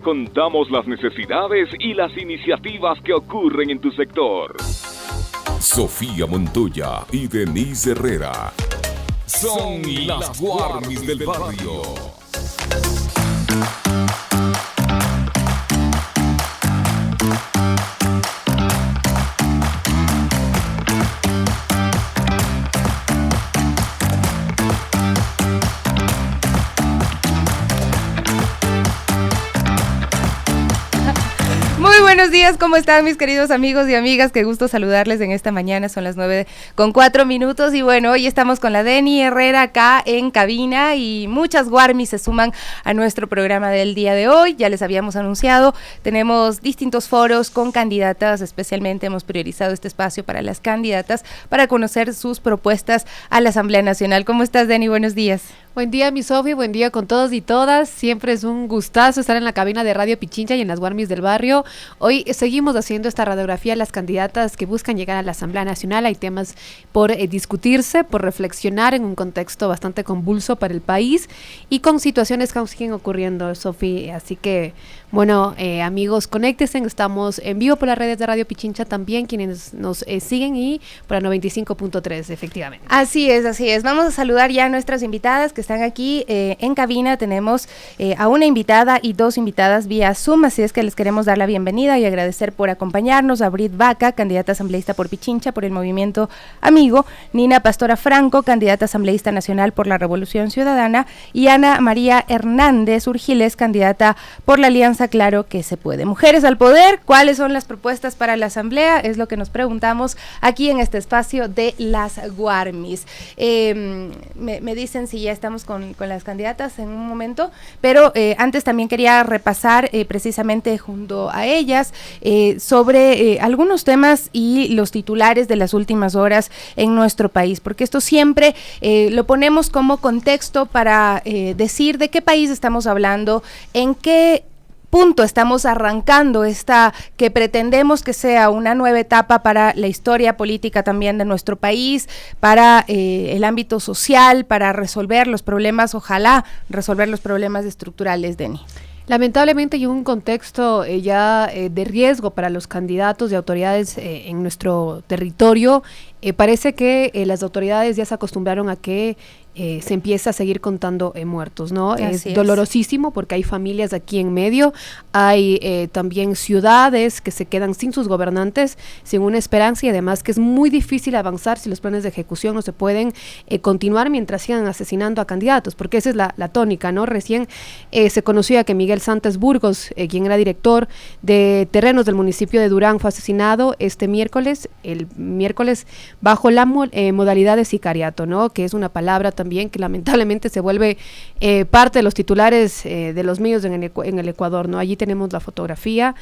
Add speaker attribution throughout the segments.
Speaker 1: contamos las necesidades y las iniciativas que ocurren en tu sector.
Speaker 2: Sofía Montoya y Denise Herrera son las Guarmis del barrio.
Speaker 3: Buenos días, ¿cómo están mis queridos amigos y amigas? Qué gusto saludarles en esta mañana, son las 9:04 y bueno, hoy estamos con la Deni Herrera acá en cabina y muchas guarmis se suman a nuestro programa del día de hoy. Ya les habíamos anunciado, tenemos distintos foros con candidatas, especialmente hemos priorizado este espacio para las candidatas para conocer sus propuestas a la Asamblea Nacional. ¿Cómo estás, Deni? Buenos días.
Speaker 4: Buen día, mi Sofi, buen día con todos y todas. Siempre es un gustazo estar en la cabina de Radio Pichincha y en las Guarmis del barrio. Hoy seguimos haciendo esta radiografía a las candidatas que buscan llegar a la Asamblea Nacional. Hay temas por discutirse, por reflexionar en un contexto bastante convulso para el país y con situaciones que siguen ocurriendo, Sofi. Así que, bueno, amigos, conéctense. Estamos en vivo por las redes de Radio Pichincha también, quienes nos siguen, y por la 95.3, efectivamente.
Speaker 3: Así es, así es. Vamos a saludar ya a nuestras invitadas que están aquí en cabina. Tenemos a una invitada y dos invitadas vía Zoom, así es que les queremos dar la bienvenida y agradecer por acompañarnos a Brit Vaca, candidata asambleísta por Pichincha por el Movimiento Amigo, Nina Pastora Franco, candidata asambleísta nacional por la Revolución Ciudadana, y Ana María Hernández Urgiles, candidata por la Alianza Claro que se puede. Mujeres al poder, ¿cuáles son las propuestas para la asamblea? Es lo que nos preguntamos aquí en este espacio de las Guarmis. Me dicen si ya estamos con las candidatas en un momento, pero antes también quería repasar precisamente junto a ellas sobre algunos temas y los titulares de las últimas horas en nuestro país, porque esto siempre lo ponemos como contexto para decir de qué país estamos hablando, en qué punto estamos arrancando esta que pretendemos que sea una nueva etapa para la historia política también de nuestro país, para el ámbito social, para resolver los problemas, ojalá resolver los problemas estructurales, Deni.
Speaker 4: Lamentablemente hay un contexto ya de riesgo para los candidatos y autoridades en nuestro territorio. Parece que las autoridades ya se acostumbraron a que se empieza a seguir contando muertos, ¿no? Es dolorosísimo porque hay familias aquí en medio, hay también ciudades que se quedan sin sus gobernantes, sin una esperanza, y además que es muy difícil avanzar si los planes de ejecución no se pueden continuar mientras sigan asesinando a candidatos, porque esa es la tónica, ¿no? Recién se conocía que Miguel Santos Burgos, quien era director de terrenos del municipio de Durán, fue asesinado el miércoles, bajo la modalidad de sicariato, ¿no? Que es una palabra también que lamentablemente se vuelve parte de los titulares de los medios en el Ecuador, ¿no? Allí tenemos la fotografía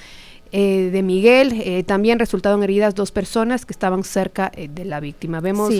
Speaker 4: de Miguel. También resultaron heridas 2 personas que estaban cerca de la víctima. Vemos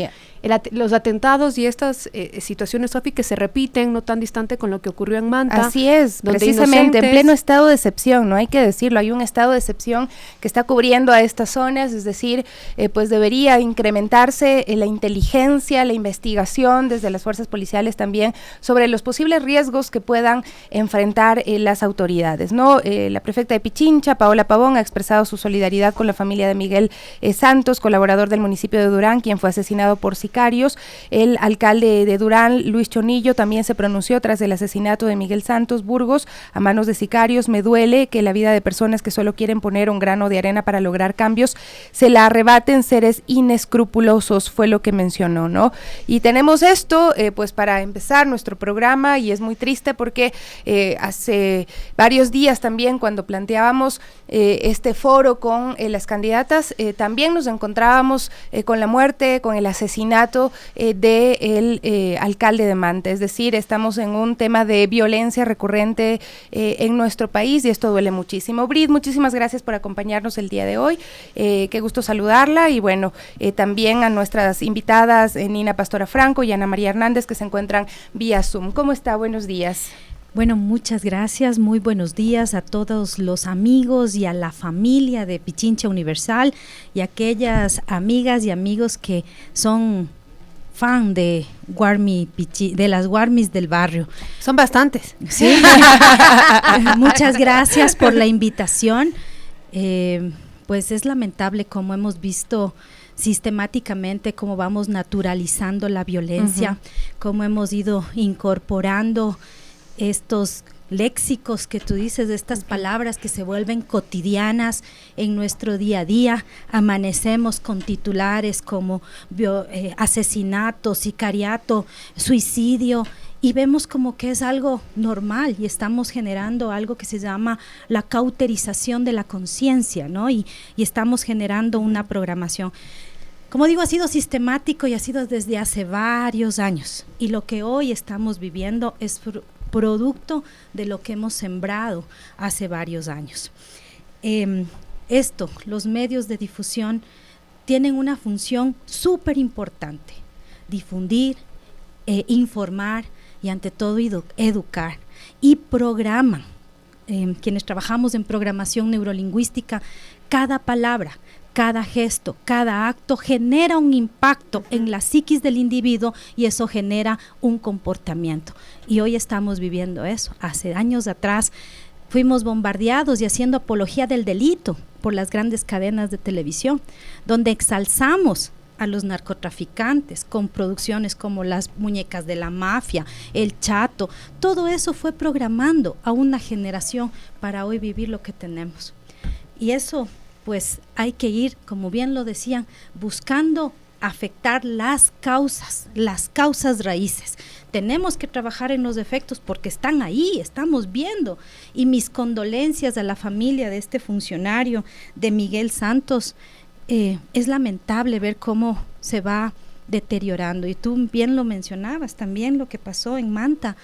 Speaker 4: los atentados y estas situaciones, Sofi, que se repiten no tan distante con lo que ocurrió en Manta.
Speaker 3: Así es, precisamente en pleno estado de excepción, no hay que decirlo, hay un estado de excepción que está cubriendo a estas zonas, es decir, pues debería incrementarse la inteligencia, la investigación desde las fuerzas policiales también sobre los posibles riesgos que puedan enfrentar las autoridades, ¿no? La prefecta de Pichincha, Paola Pavón, ha expresado su solidaridad con la familia de Miguel Santos, colaborador del municipio de Durán, quien fue asesinado por sicarios. El alcalde de Durán, Luis Chonillo, también se pronunció tras el asesinato de Miguel Santos Burgos a manos de sicarios. Me duele que la vida de personas que solo quieren poner un grano de arena para lograr cambios se la arrebaten seres inescrupulosos, fue lo que mencionó, ¿no? Y tenemos esto, pues para empezar nuestro programa, y es muy triste porque hace varios días también cuando planteábamos este foro con las candidatas, también nos encontrábamos con la muerte, con el asesinato del alcalde de Manta, es decir, estamos en un tema de violencia recurrente en nuestro país y esto duele muchísimo. Brit, muchísimas gracias por acompañarnos el día de hoy, qué gusto saludarla, y bueno, también a nuestras invitadas Nina Pastora Franco y Ana María Hernández, que se encuentran vía Zoom. ¿Cómo está? Buenos días.
Speaker 5: Bueno, muchas gracias, muy buenos días a todos los amigos y a la familia de Pichincha Universal y a aquellas amigas y amigos que son fan de de las Guarmis del barrio.
Speaker 4: Son bastantes.
Speaker 5: Sí. Muchas gracias por la invitación. Pues es lamentable cómo hemos visto sistemáticamente cómo vamos naturalizando la violencia, cómo hemos ido incorporando estos léxicos que tú dices, estas palabras que se vuelven cotidianas en nuestro día a día. Amanecemos con titulares como asesinato, sicariato, suicidio, y vemos como que es algo normal, y estamos generando algo que se llama la cauterización de la conciencia, ¿no? Y estamos generando una programación. Como digo, ha sido sistemático y ha sido desde hace varios años, y lo que hoy estamos viviendo es producto de lo que hemos sembrado hace varios años. Los medios de difusión tienen una función súper importante: difundir, informar y ante todo educar, y programan. Quienes trabajamos en programación neurolingüística, cada palabra, cada gesto, cada acto genera un impacto en la psiquis del individuo, y eso genera un comportamiento. Y hoy estamos viviendo eso. Hace años atrás fuimos bombardeados y haciendo apología del delito por las grandes cadenas de televisión, donde exalzamos a los narcotraficantes con producciones como Las Muñecas de la Mafia, El Chato. Todo eso fue programando a una generación para hoy vivir lo que tenemos. Y eso, pues hay que ir, como bien lo decían, buscando afectar las causas raíces. Tenemos que trabajar en los efectos porque están ahí, estamos viendo. Y mis condolencias a la familia de este funcionario, de Miguel Santos. Es lamentable ver cómo se va deteriorando, y tú bien lo mencionabas también, lo que pasó en Manta,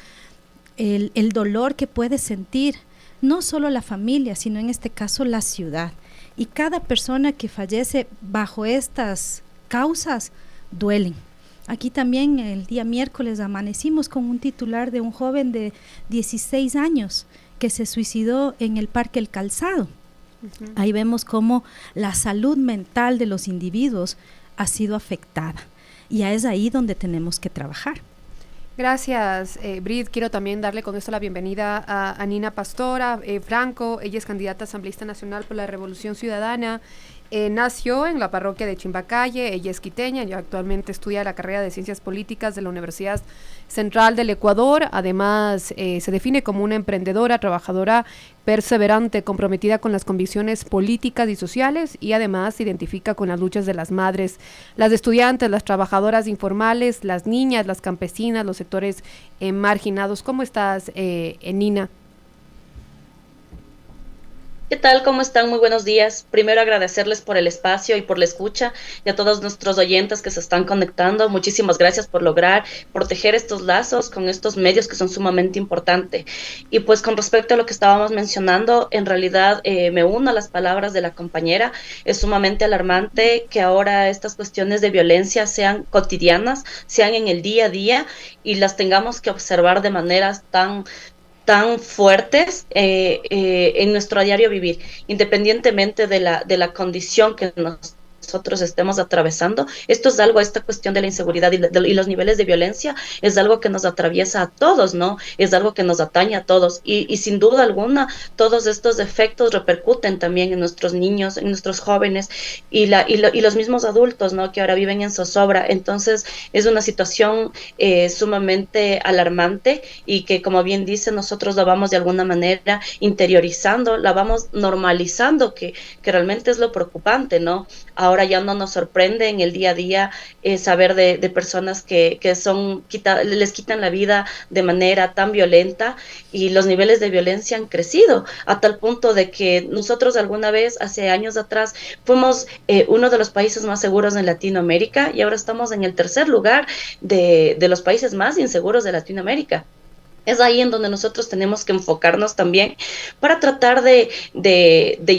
Speaker 5: el dolor que puede sentir no solo la familia, sino en este caso la ciudad. Y cada persona que fallece bajo estas causas duelen. Aquí también el día miércoles amanecimos con un titular de un joven de 16 años que se suicidó en el Parque El Calzado. Ahí vemos cómo la salud mental de los individuos ha sido afectada, y es ahí donde tenemos que trabajar.
Speaker 4: Gracias, Brit. Quiero también darle con esto la bienvenida a Nina Pastora Franco. Ella es candidata asambleísta nacional por la Revolución Ciudadana. Nació en la parroquia de Chimbacalle, ella es quiteña y actualmente estudia la carrera de Ciencias Políticas de la Universidad Central del Ecuador. Además, se define como una emprendedora, trabajadora, perseverante, comprometida con las convicciones políticas y sociales, y además se identifica con las luchas de las madres, las estudiantes, las trabajadoras informales, las niñas, las campesinas, los sectores marginados. ¿Cómo estás, Nina?
Speaker 6: ¿Qué tal? ¿Cómo están? Muy buenos días. Primero agradecerles por el espacio y por la escucha, y a todos nuestros oyentes que se están conectando. Muchísimas gracias por lograr proteger estos lazos con estos medios que son sumamente importantes. Y pues con respecto a lo que estábamos mencionando, en realidad me uno a las palabras de la compañera. Es sumamente alarmante que ahora estas cuestiones de violencia sean cotidianas, sean en el día a día, y las tengamos que observar de maneras tan fuertes en nuestro diario vivir, independientemente de la condición que nosotros estemos atravesando. Esto es algo, esta cuestión de la inseguridad y los niveles de violencia es algo que nos atraviesa a todos, ¿no? Es algo que nos atañe a todos, y sin duda alguna todos estos efectos repercuten también en nuestros niños, en nuestros jóvenes y los mismos adultos, ¿no? Que ahora viven en zozobra. Entonces es una situación sumamente alarmante, y que, como bien dice, nosotros la vamos de alguna manera interiorizando, la vamos normalizando, que realmente es lo preocupante, ¿no? Ahora ya no nos sorprende en el día a día saber de personas que les quitan la vida de manera tan violenta, y los niveles de violencia han crecido a tal punto de que nosotros alguna vez, hace años atrás, fuimos uno de los países más seguros en Latinoamérica, y ahora estamos en el tercer lugar de los países más inseguros de Latinoamérica. Es ahí en donde nosotros tenemos que enfocarnos también para tratar de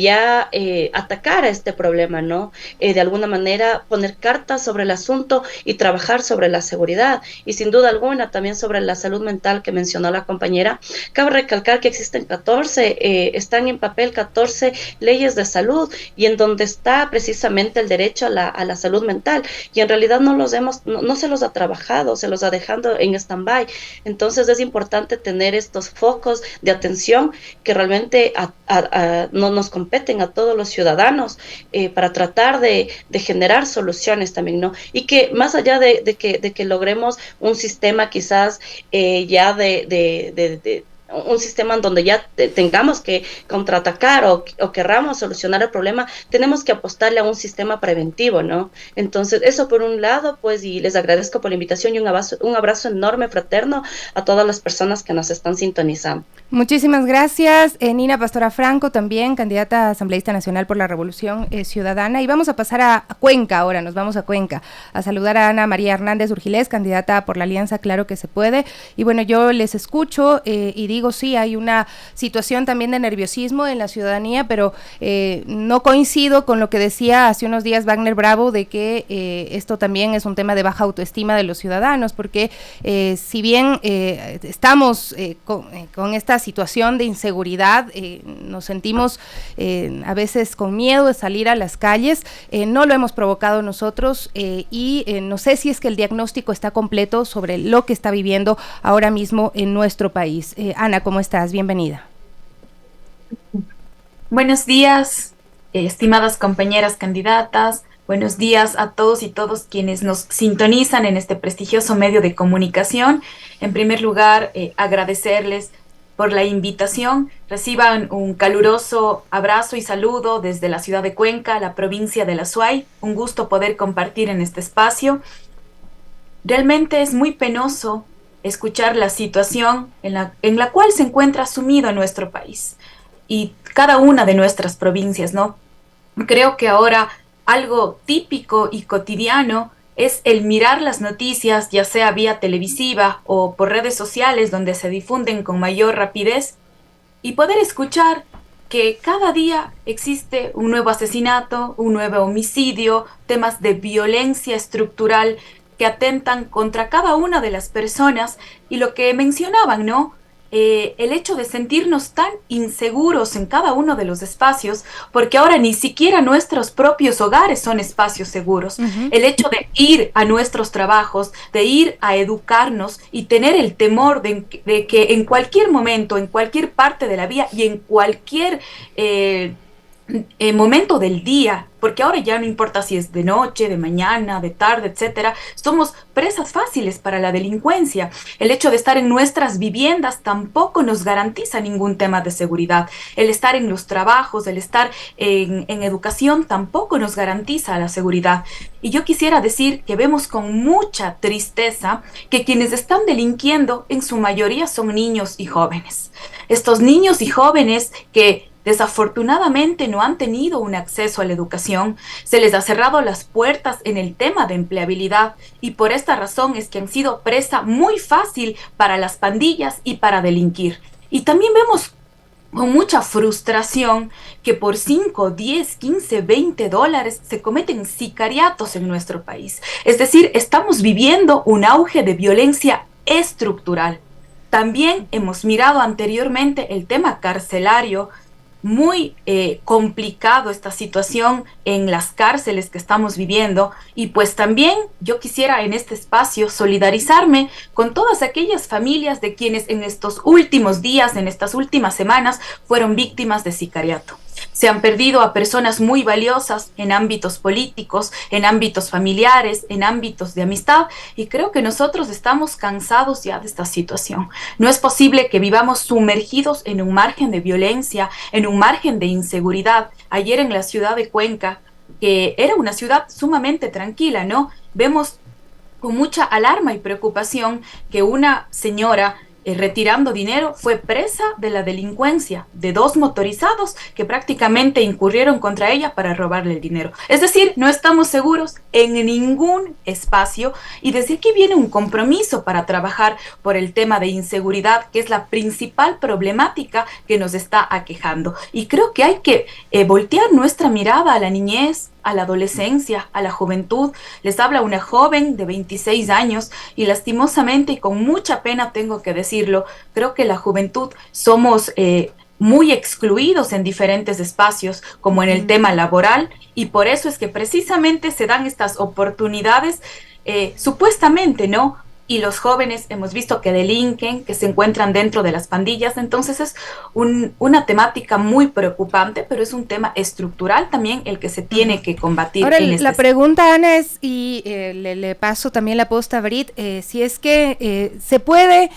Speaker 6: ya atacar a este problema, ¿no? De alguna manera poner cartas sobre el asunto y trabajar sobre la seguridad. Y sin duda alguna también sobre la salud mental que mencionó la compañera. Cabe recalcar que existen están en papel 14 leyes de salud y en donde está precisamente el derecho a la salud mental. Y en realidad no se los ha trabajado, se los ha dejado en stand-by. Entonces es importante tener estos focos de atención que realmente no nos competen a todos los ciudadanos para tratar de generar soluciones también, ¿no? Y que más allá de que logremos un sistema quizás ya un sistema en donde ya tengamos que contraatacar o querramos solucionar el problema, tenemos que apostarle a un sistema preventivo, ¿no? Entonces, eso por un lado, pues, y les agradezco por la invitación y un abrazo enorme, fraterno, a todas las personas que nos están sintonizando.
Speaker 3: Muchísimas gracias, Nina Pastora Franco, también candidata a asambleísta nacional por la Revolución Ciudadana. Y vamos a pasar a Cuenca ahora, nos vamos a Cuenca, a saludar a Ana María Hernández Urgilés, candidata por la Alianza Claro que se puede. Y bueno, yo les escucho y digo, sí, hay una situación también de nerviosismo en la ciudadanía, pero no coincido con lo que decía hace unos días Wagner Bravo, de que esto también es un tema de baja autoestima de los ciudadanos, porque si bien estamos con esta situación de inseguridad, nos sentimos a veces con miedo de salir a las calles, no lo hemos provocado nosotros y no sé si es que el diagnóstico está completo sobre lo que está viviendo ahora mismo en nuestro país. Ana, ¿cómo estás? Bienvenida.
Speaker 7: Buenos días, estimadas compañeras candidatas. Buenos días a todos y todas quienes nos sintonizan en este prestigioso medio de comunicación. En primer lugar, agradecerles por la invitación. Reciban un caluroso abrazo y saludo desde la ciudad de Cuenca, la provincia de La Suay. Un gusto poder compartir en este espacio. Realmente es muy penoso escuchar la situación en la cual se encuentra sumido nuestro país y cada una de nuestras provincias, ¿no? Creo que ahora algo típico y cotidiano es el mirar las noticias, ya sea vía televisiva o por redes sociales donde se difunden con mayor rapidez, y poder escuchar que cada día existe un nuevo asesinato, un nuevo homicidio, temas de violencia estructural que atentan contra cada una de las personas, y lo que mencionaban, ¿no? El hecho de sentirnos tan inseguros en cada uno de los espacios, porque ahora ni siquiera nuestros propios hogares son espacios seguros. El hecho de ir a nuestros trabajos, de ir a educarnos y tener el temor de que en cualquier momento, en cualquier parte de la vida y en cualquier momento del día, porque ahora ya no importa si es de noche, de mañana, de tarde, etcétera, somos presas fáciles para la delincuencia. El hecho de estar en nuestras viviendas tampoco nos garantiza ningún tema de seguridad. El estar en los trabajos, el estar en educación tampoco nos garantiza la seguridad. Y yo quisiera decir que vemos con mucha tristeza que quienes están delinquiendo en su mayoría son niños y jóvenes. Estos niños y jóvenes que desafortunadamente no han tenido un acceso a la educación, se les ha cerrado las puertas en el tema de empleabilidad, y por esta razón es que han sido presa muy fácil para las pandillas y para delinquir. Y también vemos con mucha frustración que por 5, 10, 15, 20 dólares se cometen sicariatos en nuestro país. Es decir, estamos viviendo un auge de violencia estructural. También hemos mirado anteriormente el tema carcelario. Muy complicado esta situación en las cárceles que estamos viviendo, y pues también yo quisiera en este espacio solidarizarme con todas aquellas familias de quienes en estos últimos días, en estas últimas semanas, fueron víctimas de sicariato. Se han perdido a personas muy valiosas en ámbitos políticos, en ámbitos familiares, en ámbitos de amistad, y creo que nosotros estamos cansados ya de esta situación. No es posible que vivamos sumergidos en un margen de violencia, en un margen de inseguridad. Ayer en la ciudad de Cuenca, que era una ciudad sumamente tranquila, ¿no? Vemos con mucha alarma y preocupación que una señora retirando dinero, fue presa de la delincuencia de 2 motorizados que prácticamente incurrieron contra ella para robarle el dinero. Es decir, no estamos seguros en ningún espacio, y desde aquí viene un compromiso para trabajar por el tema de inseguridad, que es la principal problemática que nos está aquejando. Y creo que hay que voltear nuestra mirada a la niñez, a la adolescencia, a la juventud. Les habla una joven de 26 años y lastimosamente, y con mucha pena tengo que decirlo, creo que la juventud somos muy excluidos en diferentes espacios, como en el tema laboral, y por eso es que precisamente se dan estas oportunidades, supuestamente, ¿no? Y los jóvenes hemos visto que delinquen, que se encuentran dentro de las pandillas. Entonces es una temática muy preocupante, pero es un tema estructural también el que se tiene que combatir.
Speaker 3: Ahora, la pregunta, Ana, es, y le paso también la posta a Brit, si es que se puede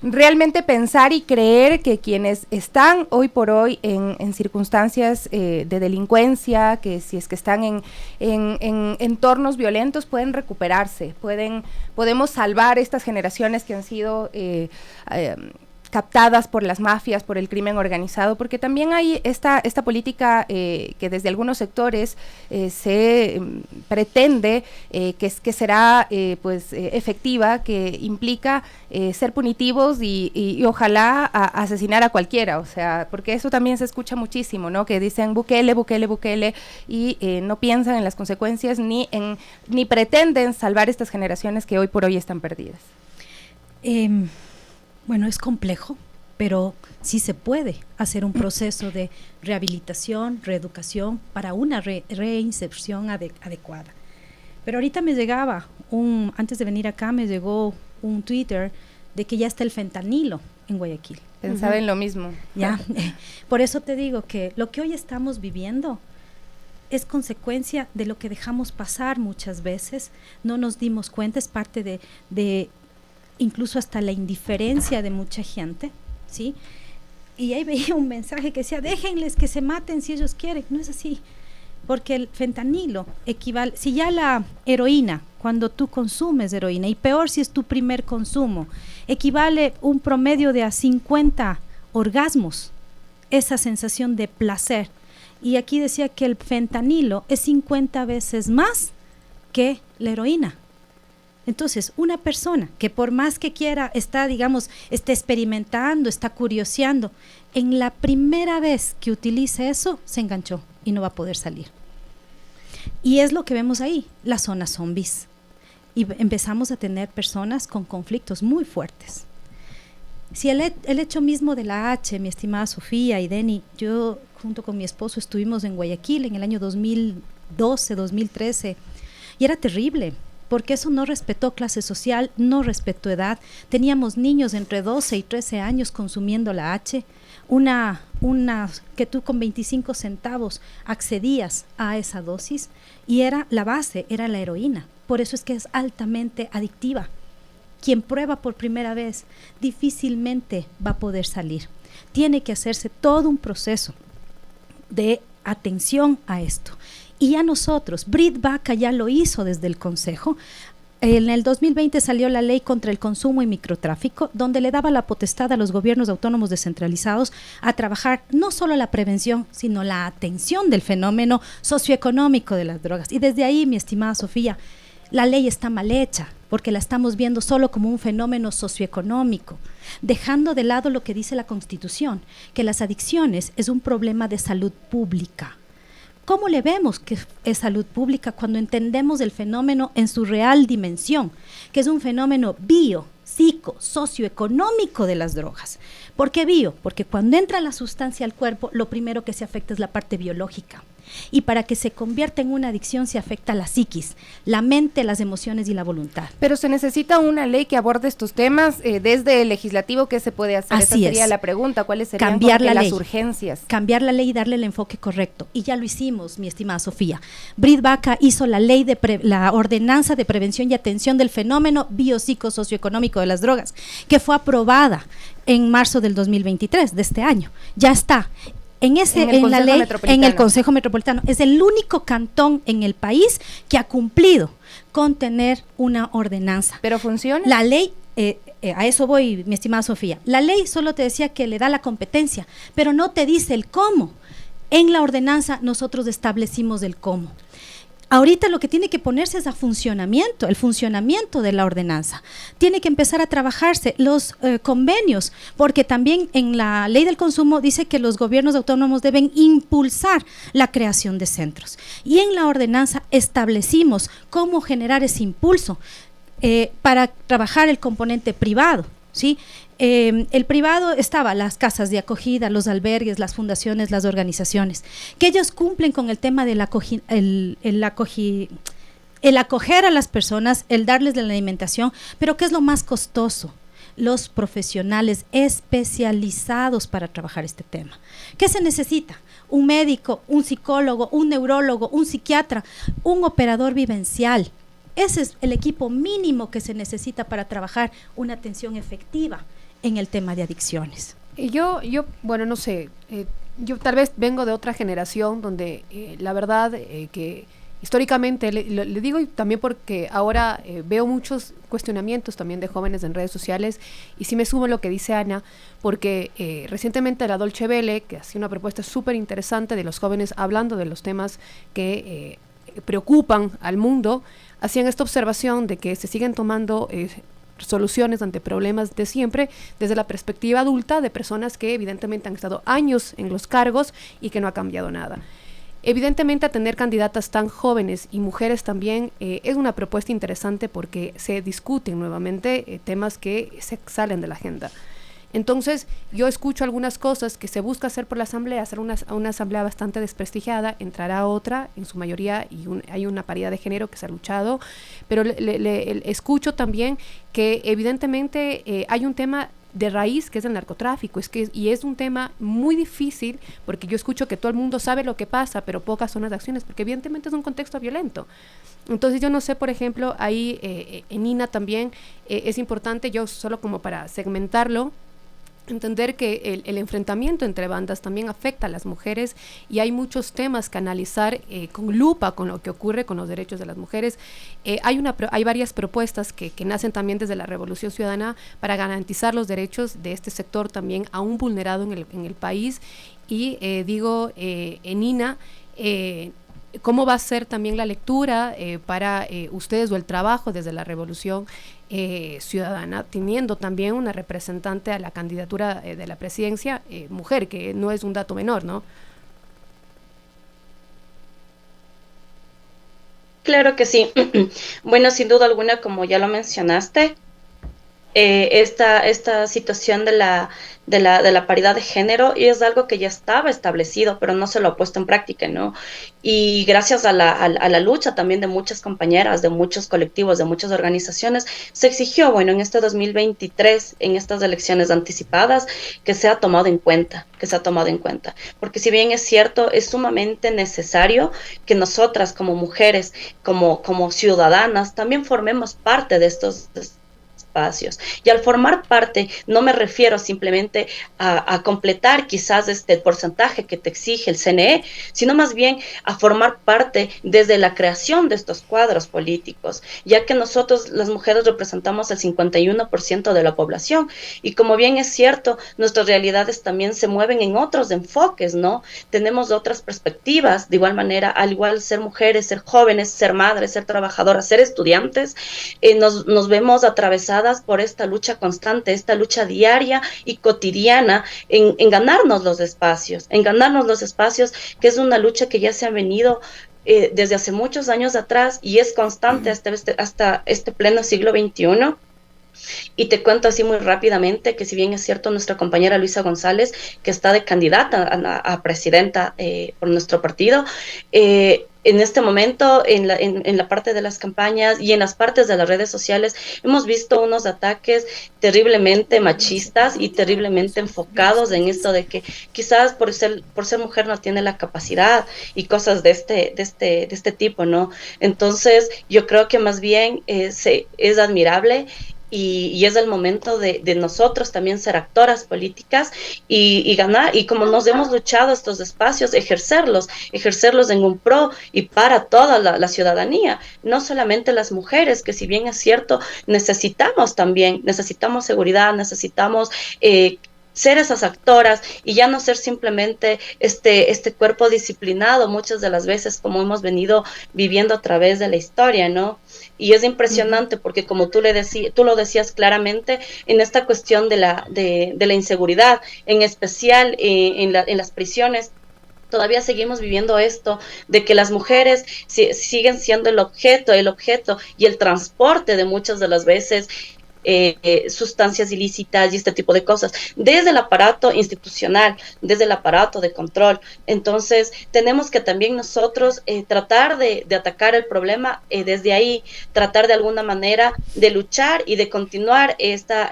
Speaker 3: realmente pensar y creer que quienes están hoy por hoy en circunstancias de delincuencia, que si es que están en entornos violentos, pueden recuperarse, podemos salvar estas generaciones que han sido captadas por las mafias, por el crimen organizado, porque también hay esta política que desde algunos sectores se pretende que será efectiva, que implica ser punitivos y ojalá asesinar a cualquiera, o sea, porque eso también se escucha muchísimo, ¿no? Que dicen Bukele, Bukele, Bukele, y no piensan en las consecuencias ni pretenden salvar estas generaciones que hoy por hoy están perdidas.
Speaker 5: Bueno, es complejo, pero sí se puede hacer un proceso de rehabilitación, reeducación para una reinserción adecuada. Pero ahorita me llegaba, antes de venir acá, me llegó un Twitter de que ya está el fentanilo en Guayaquil.
Speaker 3: Pensaba en lo mismo.
Speaker 5: Ya, por eso te digo que lo que hoy estamos viviendo es consecuencia de lo que dejamos pasar muchas veces, no nos dimos cuenta, es parte de incluso hasta la indiferencia de mucha gente, ¿sí? Y ahí veía un mensaje que decía, déjenles que se maten si ellos quieren. No es así, porque el fentanilo equivale, si ya la heroína, cuando tú consumes heroína, y peor si es tu primer consumo, equivale un promedio de a 50 orgasmos, esa sensación de placer. Y aquí decía que el fentanilo es 50 veces más que la heroína. Entonces, una persona que por más que quiera, está experimentando, está curioseando, en la primera vez que utilice eso, se enganchó y no va a poder salir. Y es lo que vemos ahí, la zona zombies. Y empezamos a tener personas con conflictos muy fuertes. Si el hecho mismo de la H, mi estimada Sofía y Denny, yo junto con mi esposo estuvimos en Guayaquil en el año 2012, 2013, y era terrible, porque eso no respetó clase social, no respetó edad. Teníamos niños entre 12 y 13 años consumiendo la H, una que tú con 25 centavos accedías a esa dosis, y era la base, era la heroína. Por eso es que es altamente adictiva. Quien prueba por primera vez difícilmente va a poder salir. Tiene que hacerse todo un proceso de atención a esto. Y a nosotros, Brit Baca ya lo hizo desde el Consejo. En el 2020 salió la ley contra el consumo y microtráfico, donde le daba la potestad a los gobiernos autónomos descentralizados a trabajar no solo la prevención, sino la atención del fenómeno socioeconómico de las drogas. Y desde ahí, mi estimada Sofía, la ley está mal hecha, porque la estamos viendo solo como un fenómeno socioeconómico, dejando de lado lo que dice la Constitución, que las adicciones es un problema de salud pública. ¿Cómo le vemos que es salud pública cuando entendemos el fenómeno en su real dimensión, que es un fenómeno psico, socioeconómico de las drogas? ¿Por qué bio? Porque cuando entra la sustancia al cuerpo, lo primero que se afecta es la parte biológica. Y para que se convierta en una adicción se afecta la psiquis, la mente, las emociones y la voluntad.
Speaker 3: Pero se necesita una ley que aborde estos temas desde el legislativo. ¿Qué se puede hacer? Esa sería la pregunta. ¿Cuáles serían las urgencias?
Speaker 5: Cambiar la ley y darle el enfoque correcto. Y ya lo hicimos, mi estimada Sofía. Brit Baca hizo la ley la ordenanza de prevención y atención del fenómeno biopsicosocioeconómico de las drogas, que fue aprobada en marzo del 2023 de este año. Ya está. En la ley, en el Consejo Metropolitano, es el único cantón en el país que ha cumplido con tener una ordenanza.
Speaker 3: ¿Pero funciona?
Speaker 5: La ley a eso voy, mi estimada Sofía. La ley solo te decía que le da la competencia, pero no te dice el cómo. En la ordenanza nosotros establecimos el cómo. Ahorita lo que tiene que ponerse es el funcionamiento de la ordenanza. Tiene que empezar a trabajarse los convenios, porque también en la ley del consumo dice que los gobiernos autónomos deben impulsar la creación de centros. Y en la ordenanza establecimos cómo generar ese impulso para trabajar el componente privado, ¿sí? El privado estaba las casas de acogida, los albergues, las fundaciones, las organizaciones, que ellos cumplen con el tema del el acoger a las personas, el darles la alimentación, pero ¿qué es lo más costoso? Los profesionales especializados para trabajar este tema. ¿Qué se necesita? Un médico, un psicólogo, un neurólogo, un psiquiatra, un operador vivencial. Ese es el equipo mínimo que se necesita para trabajar una atención efectiva en el tema de adicciones.
Speaker 4: Bueno, no sé, yo tal vez vengo de otra generación donde la verdad que históricamente, le digo y también porque ahora veo muchos cuestionamientos también de jóvenes en redes sociales, y sí me sumo a lo que dice Ana, porque recientemente la Dolce Vele, que hacía una propuesta súper interesante de los jóvenes hablando de los temas que preocupan al mundo, hacían esta observación de que se siguen tomando soluciones ante problemas de siempre desde la perspectiva adulta de personas que evidentemente han estado años en los cargos y que no ha cambiado nada. Evidentemente, tener candidatas tan jóvenes y mujeres también es una propuesta interesante porque se discuten nuevamente temas que se salen de la agenda. Entonces, yo escucho algunas cosas que se busca hacer por la asamblea, hacer una asamblea bastante desprestigiada, entrará otra, en su mayoría, y hay una paridad de género que se ha luchado, pero escucho también que evidentemente hay un tema de raíz que es el narcotráfico, y es un tema muy difícil, porque yo escucho que todo el mundo sabe lo que pasa, pero pocas son las acciones, porque evidentemente es un contexto violento. Entonces yo no sé, por ejemplo, ahí en INA también es importante, yo solo como para segmentarlo, entender que el enfrentamiento entre bandas también afecta a las mujeres, y hay muchos temas que analizar con lupa con lo que ocurre con los derechos de las mujeres. Hay varias propuestas que nacen también desde la Revolución Ciudadana para garantizar los derechos de este sector también aún vulnerado en el país, y en INA, ¿cómo va a ser también la lectura para ustedes o el trabajo desde la Revolución Ciudadana, teniendo también una representante a la candidatura de la presidencia, mujer, que no es un dato menor, ¿no?
Speaker 6: Claro que sí. Bueno, sin duda alguna, como ya lo mencionaste, esta situación de la paridad de género es algo que ya estaba establecido, pero no se lo ha puesto en práctica, ¿no? Y gracias a la lucha también de muchas compañeras, de muchos colectivos, de muchas organizaciones, se exigió, bueno, en este 2023, en estas elecciones anticipadas, que sea tomado en cuenta, porque si bien es cierto, es sumamente necesario que nosotras como mujeres, como ciudadanas, también formemos parte de estos espacios. Y al formar parte, no me refiero simplemente a completar quizás el porcentaje que te exige el CNE, sino más bien a formar parte desde la creación de estos cuadros políticos, ya que nosotros las mujeres representamos el 51% de la población, y como bien es cierto, nuestras realidades también se mueven en otros enfoques, ¿no? Tenemos otras perspectivas, de igual manera, al igual ser mujeres, ser jóvenes, ser madres, ser trabajadoras, ser estudiantes, nos vemos atravesadas por esta lucha constante, esta lucha diaria y cotidiana en ganarnos los espacios, que es una lucha que ya se ha venido desde hace muchos años atrás y es constante hasta este pleno siglo XXI. Y te cuento así muy rápidamente que si bien es cierto, nuestra compañera Luisa González, que está de candidata a presidenta por nuestro partido, en este momento, en la parte de las campañas y en las partes de las redes sociales, hemos visto unos ataques terriblemente machistas y terriblemente enfocados en esto de que quizás por ser mujer no tiene la capacidad y cosas de este tipo, ¿no? Entonces, yo creo que más bien es admirable y es el momento de nosotros también ser actoras políticas y ganar, y como nos hemos luchado estos espacios, ejercerlos en un pro y para toda la ciudadanía, no solamente las mujeres, que si bien es cierto, necesitamos seguridad, necesitamos ser esas actoras y ya no ser simplemente este cuerpo disciplinado muchas de las veces como hemos venido viviendo a través de la historia, ¿no? Y es impresionante porque como tú lo decías claramente, en esta cuestión de la inseguridad, en especial en las prisiones, todavía seguimos viviendo esto de que las mujeres siguen siendo el objeto y el transporte de muchas de las veces sustancias ilícitas y este tipo de cosas, desde el aparato institucional, desde el aparato de control. Entonces, tenemos que también nosotros tratar de atacar el problema desde ahí, tratar de alguna manera de luchar y de continuar esta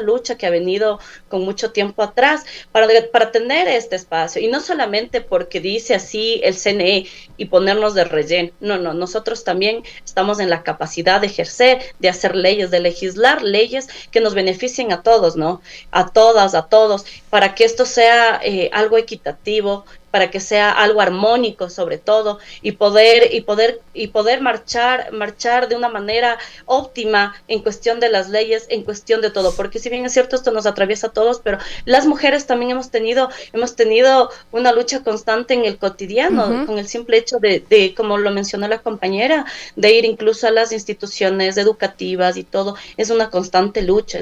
Speaker 6: lucha que ha venido con mucho tiempo atrás para tener este espacio. Y no solamente porque dice así el CNE y ponernos de relleno. No, nosotros también estamos en la capacidad de ejercer, de hacer leyes, de legislar leyes que nos beneficien a todos, ¿no? A todas, a todos, para que esto sea algo equitativo, para que sea algo armónico sobre todo, y poder marchar de una manera óptima en cuestión de las leyes, en cuestión de todo, porque si bien es cierto esto nos atraviesa a todos, pero las mujeres también hemos tenido una lucha constante en el cotidiano, con el simple hecho de, como lo mencionó la compañera, de ir incluso a las instituciones educativas y todo, es una constante lucha,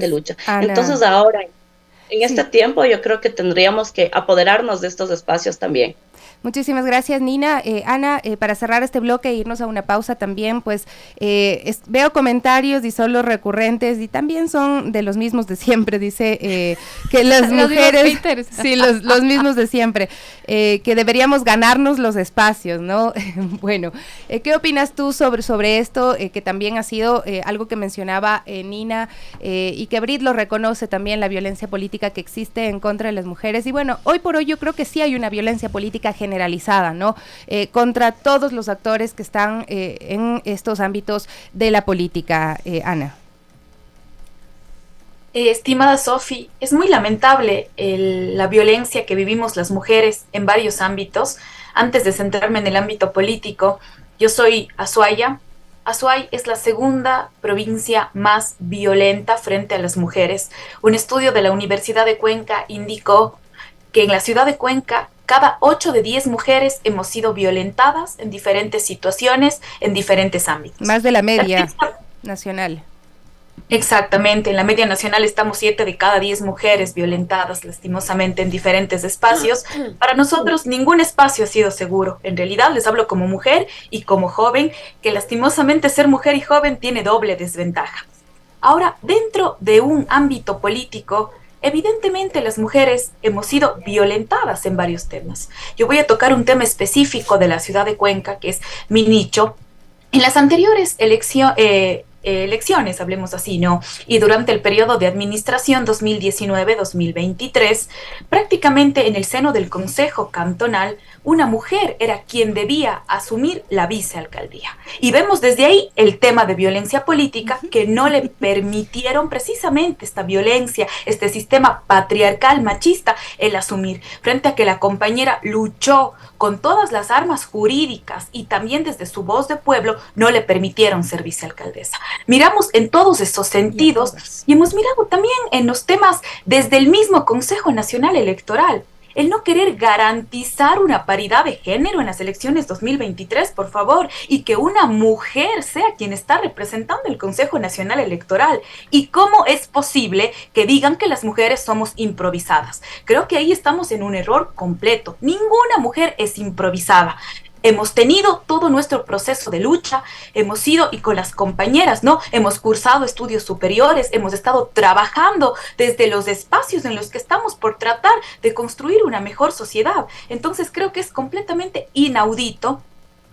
Speaker 6: lucha.
Speaker 3: Ana.
Speaker 6: Entonces ahora, en este tiempo yo creo que tendríamos que apoderarnos de estos espacios también.
Speaker 3: Muchísimas gracias, Nina. Ana, para cerrar este bloque e irnos a una pausa también, pues veo comentarios y son los recurrentes y también son de los mismos de siempre, dice que las mujeres, sí, los mismos de siempre, que deberíamos ganarnos los espacios, ¿no? Bueno, ¿qué opinas tú sobre esto, que también ha sido algo que mencionaba Nina y que Brit lo reconoce también, la violencia política que existe en contra de las mujeres? Y bueno, hoy por hoy yo creo que sí hay una violencia política generalizada, ¿no? Contra todos los actores que están en estos ámbitos de la política, Ana.
Speaker 7: Estimada Sofi, es muy lamentable la violencia que vivimos las mujeres en varios ámbitos. Antes de centrarme en el ámbito político, yo soy azuaya. Azuay es la segunda provincia más violenta frente a las mujeres. Un estudio de la Universidad de Cuenca indicó que en la ciudad de Cuenca, cada 8 de 10 mujeres hemos sido violentadas en diferentes situaciones, en diferentes ámbitos.
Speaker 3: Más de la media nacional.
Speaker 7: Exactamente, en la media nacional estamos 7 de cada 10 mujeres violentadas lastimosamente en diferentes espacios. Para nosotros ningún espacio ha sido seguro. En realidad les hablo como mujer y como joven, que lastimosamente ser mujer y joven tiene doble desventaja. Ahora, dentro de un ámbito político, evidentemente las mujeres hemos sido violentadas en varios temas. Yo voy a tocar un tema específico de la ciudad de Cuenca, que es mi nicho. En las anteriores elecciones, hablemos así, ¿no? Y durante el periodo de administración 2019-2023, prácticamente en el seno del Consejo Cantonal, una mujer era quien debía asumir la vicealcaldía. Y vemos desde ahí el tema de violencia política, que no le permitieron precisamente esta violencia, este sistema patriarcal machista, el asumir, frente a que la compañera luchó con todas las armas jurídicas y también desde su voz de pueblo, no le permitieron ser vicealcaldesa. Miramos en todos estos sentidos y hemos mirado también en los temas desde el mismo Consejo Nacional Electoral. El no querer garantizar una paridad de género en las elecciones 2023, por favor, y que una mujer sea quien está representando el Consejo Nacional Electoral. ¿Y cómo es posible que digan que las mujeres somos improvisadas? Creo que ahí estamos en un error completo. Ninguna mujer es improvisada. Hemos tenido todo nuestro proceso de lucha, hemos ido y con las compañeras, ¿no? Hemos cursado estudios superiores, hemos estado trabajando desde los espacios en los que estamos por tratar de construir una mejor sociedad. Entonces creo que es completamente inaudito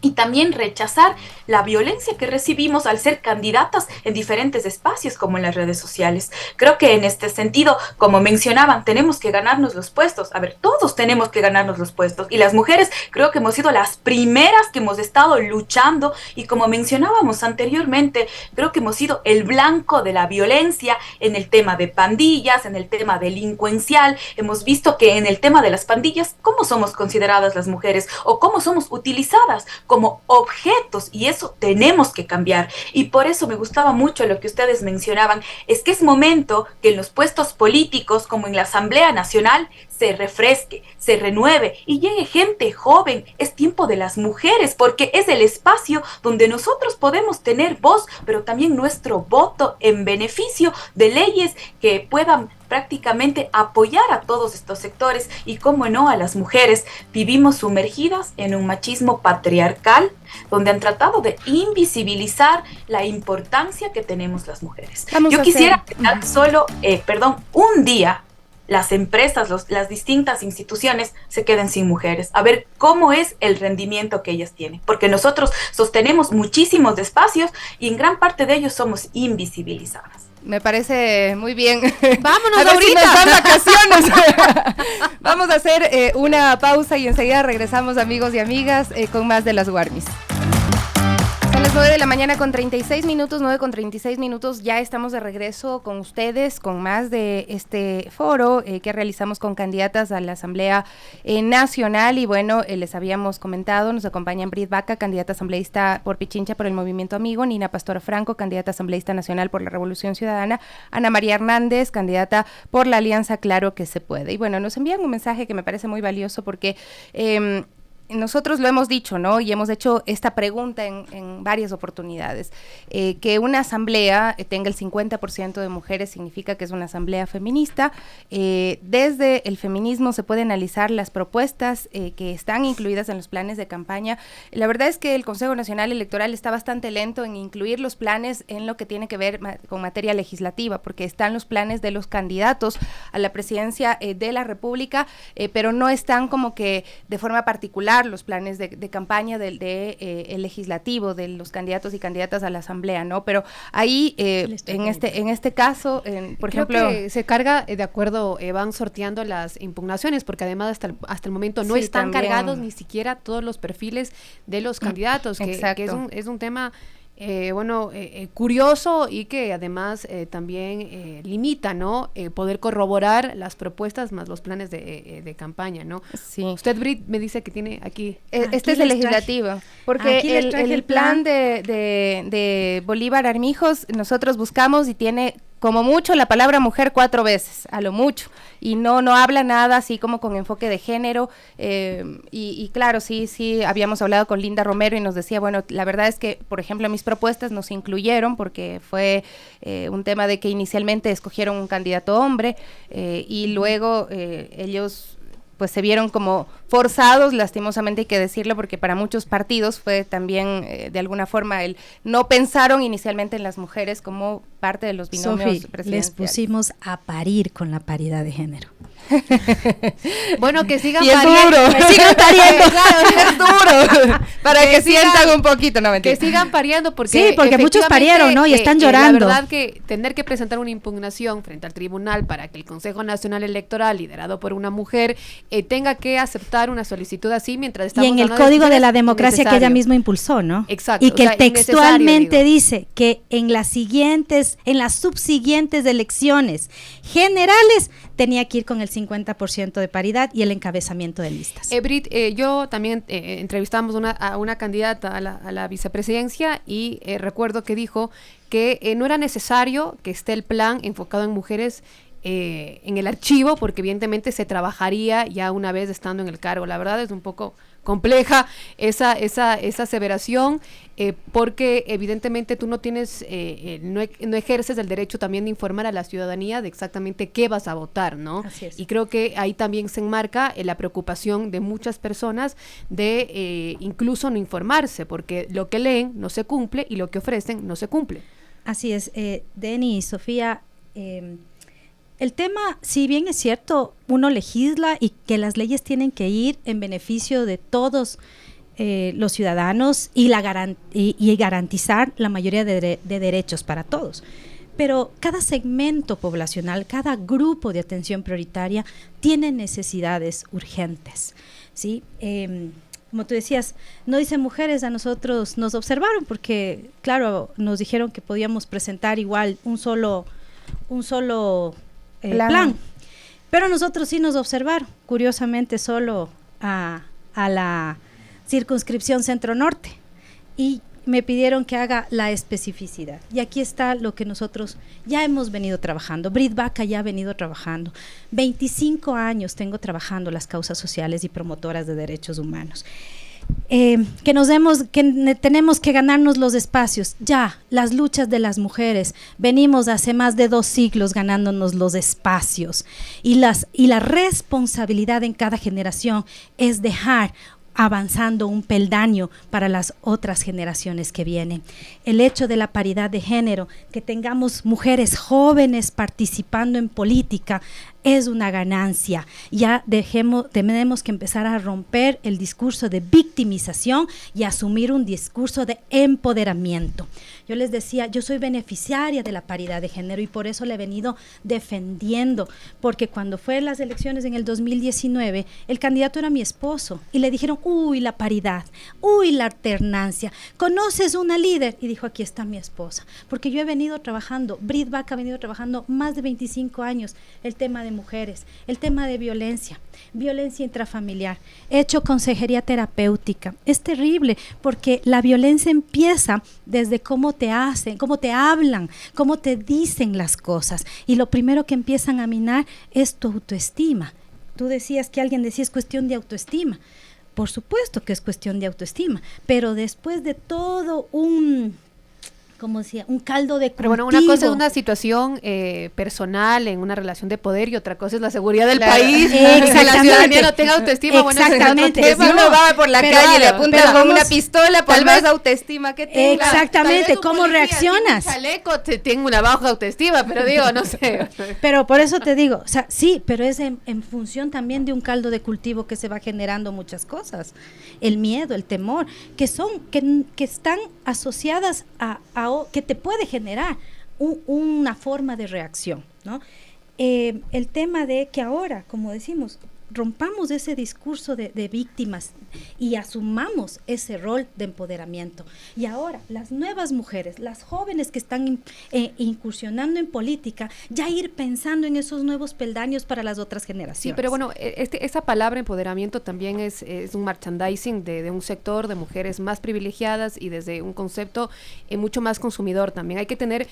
Speaker 7: y también rechazar la violencia que recibimos al ser candidatas en diferentes espacios como en las redes sociales. Creo que en este sentido, como mencionaban, tenemos que ganarnos los puestos. A ver, todos tenemos que ganarnos los puestos y las mujeres creo que hemos sido las primeras que hemos estado luchando y como mencionábamos anteriormente, creo que hemos sido el blanco de la violencia en el tema de pandillas, en el tema delincuencial. Hemos visto que en el tema de las pandillas, ¿cómo somos consideradas las mujeres o cómo somos utilizadas como objetos? Y eso tenemos que cambiar. Y por eso me gustaba mucho lo que ustedes mencionaban, es que es momento que en los puestos políticos, como en la Asamblea Nacional, se refresque, se renueve y llegue gente joven. Es tiempo de las mujeres porque es el espacio donde nosotros podemos tener voz, pero también nuestro voto en beneficio de leyes que puedan prácticamente apoyar a todos estos sectores y, cómo no, a las mujeres. Vivimos sumergidas en un machismo patriarcal donde han tratado de invisibilizar la importancia que tenemos las mujeres. Yo quisiera que tan solo, un día las empresas, las distintas instituciones se queden sin mujeres, a ver cómo es el rendimiento que ellas tienen, porque nosotros sostenemos muchísimos espacios y en gran parte de ellos somos invisibilizadas.
Speaker 3: Me parece muy bien.
Speaker 4: Vámonos
Speaker 3: a ver
Speaker 4: ahorita.
Speaker 3: si nos dan vacaciones. Vamos a hacer una pausa y enseguida regresamos, amigos y amigas, con más de las Warmis. Son las 9 de la mañana con 36 minutos, 9:36 minutos. Ya estamos de regreso con ustedes, con más de este foro que realizamos con candidatas a la Asamblea Nacional. Y bueno, les habíamos comentado, nos acompañan Brit Vaca, candidata asambleísta por Pichincha por el Movimiento Amigo, Nina Pastora Franco, candidata asambleísta nacional por la Revolución Ciudadana, Ana María Hernández, candidata por la Alianza Claro que se puede. Y bueno, nos envían un mensaje que me parece muy valioso porque nosotros lo hemos dicho, ¿no? Y hemos hecho esta pregunta en varias oportunidades. Que una asamblea tenga el 50% de mujeres significa que es una asamblea feminista. Desde el feminismo se puede analizar las propuestas que están incluidas en los planes de campaña. La verdad es que el Consejo Nacional Electoral está bastante lento en incluir los planes en lo que tiene que ver con materia legislativa, porque están los planes de los candidatos a la presidencia de la República, pero no están como que de forma particular los planes de campaña el legislativo de los candidatos y candidatas a la asamblea, ¿no? Pero ahí, en este caso, por
Speaker 4: Creo
Speaker 3: ejemplo,
Speaker 4: que se carga, de acuerdo, van sorteando las impugnaciones, porque además hasta el momento no están cargados ni siquiera todos los perfiles de los candidatos, que es un tema curioso y que además también limita, ¿no? Poder corroborar las propuestas más los planes de campaña, ¿no?
Speaker 3: Sí.
Speaker 4: Usted, Brit, me dice que tiene aquí.
Speaker 3: Este es el legislativo, porque el plan de Bolívar Armijos nosotros buscamos y tiene como mucho la palabra mujer 4 veces, a lo mucho, y no habla nada así como con enfoque de género, y claro, sí, habíamos hablado con Linda Romero y nos decía, bueno, la verdad es que, por ejemplo, mis propuestas no se incluyeron porque fue un tema de que inicialmente escogieron un candidato hombre, y luego ellos pues se vieron como forzados, lastimosamente hay que decirlo, porque para muchos partidos fue también de alguna forma no pensaron inicialmente en las mujeres como parte de los binomios presidenciales.
Speaker 5: Les pusimos a parir con la paridad de género.
Speaker 4: Bueno, que sigan
Speaker 3: pariendo.
Speaker 4: Que sigan pariendo.
Speaker 3: Claro, es duro. Para que sientan un poquito, no mentira.
Speaker 4: Que sigan pariendo, porque
Speaker 5: sí, porque muchos parieron, ¿no? Y están llorando.
Speaker 4: La verdad que tener que presentar una impugnación frente al tribunal para que el Consejo Nacional Electoral, liderado por una mujer, tenga que aceptar una solicitud así mientras estamos.
Speaker 5: Y en el Código de la Democracia que ella misma impulsó, ¿no?
Speaker 4: Exacto.
Speaker 5: Y que textualmente dice que en las subsiguientes elecciones generales tenía que ir con el 50% de paridad y el encabezamiento de listas.
Speaker 4: Brit, yo también entrevistamos a una candidata a la vicepresidencia y recuerdo que dijo que no era necesario que esté el plan enfocado en mujeres en el archivo, porque evidentemente se trabajaría ya una vez estando en el cargo. La verdad es un poco compleja esa aseveración, porque evidentemente tú no tienes, no ejerces el derecho también de informar a la ciudadanía de exactamente qué vas a votar, ¿no?
Speaker 5: Así es.
Speaker 4: Y creo que ahí también se enmarca la preocupación de muchas personas de incluso no informarse, porque lo que leen no se cumple y lo que ofrecen no se cumple.
Speaker 5: Así es, Denny y Sofía, el tema, si bien es cierto, uno legisla y que las leyes tienen que ir en beneficio de todos los ciudadanos y garantizar la mayoría de derechos para todos. Pero cada segmento poblacional, cada grupo de atención prioritaria tiene necesidades urgentes, ¿sí? Como tú decías, no dicen mujeres, a nosotros nos observaron porque, claro, nos dijeron que podíamos presentar igual un solo plan. Pero nosotros sí nos observaron, curiosamente solo a la circunscripción Centro-Norte, y me pidieron que haga la especificidad. Y aquí está lo que nosotros ya hemos venido trabajando. Brit Baca ya ha venido trabajando. 25 años tengo trabajando las causas sociales y promotoras de derechos humanos. Que tenemos que ganarnos los espacios. Ya, las luchas de las mujeres, venimos hace más de 2 siglos ganándonos los espacios. Y la responsabilidad en cada generación es dejar avanzando un peldaño para las otras generaciones que vienen. El hecho de la paridad de género, que tengamos mujeres jóvenes participando en política, es una ganancia. Ya tenemos que empezar a romper el discurso de victimización y asumir un discurso de empoderamiento. Yo les decía, yo soy beneficiaria de la paridad de género y por eso la he venido defendiendo, porque cuando fue las elecciones en el 2019, el candidato era mi esposo y le dijeron, uy, la paridad, uy, la alternancia, ¿conoces una líder? Y dijo, aquí está mi esposa, porque yo he venido trabajando, Brit Baca ha venido trabajando más de 25 años el tema de mujeres, el tema de violencia intrafamiliar, he hecho consejería terapéutica. Es terrible porque la violencia empieza desde cómo te hacen, cómo te hablan, cómo te dicen las cosas, y lo primero que empiezan a minar es tu autoestima. Tú decías que alguien decía es cuestión de autoestima. Por supuesto que es cuestión de autoestima, pero después de todo un caldo de cultivo.
Speaker 4: Pero bueno, una cosa es una situación personal en una relación de poder y otra cosa es la seguridad del país.
Speaker 5: Exactamente.
Speaker 4: La ciudadanía no tenga autoestima.
Speaker 5: Exactamente.
Speaker 4: Bueno,
Speaker 3: Si uno va por la calle y le apuntan con una pistola, por más autoestima que tenga.
Speaker 5: Exactamente, ¿cómo reaccionas?
Speaker 4: Chaleco tengo una baja autoestima, pero digo, no sé.
Speaker 5: Pero por eso te digo, o sea, sí, pero es en función también de un caldo de cultivo que se va generando muchas cosas. El miedo, el temor, que están asociadas a que te puede generar una forma de reacción, ¿no? El tema de que ahora, como decimos, rompamos ese discurso de víctimas y asumamos ese rol de empoderamiento. Y ahora, las nuevas mujeres, las jóvenes que están incursionando en política, ya ir pensando en esos nuevos peldaños para las otras generaciones.
Speaker 4: Sí, pero bueno, esa palabra empoderamiento también es un merchandising de un sector de mujeres más privilegiadas y desde un concepto mucho más consumidor también. Hay que tener,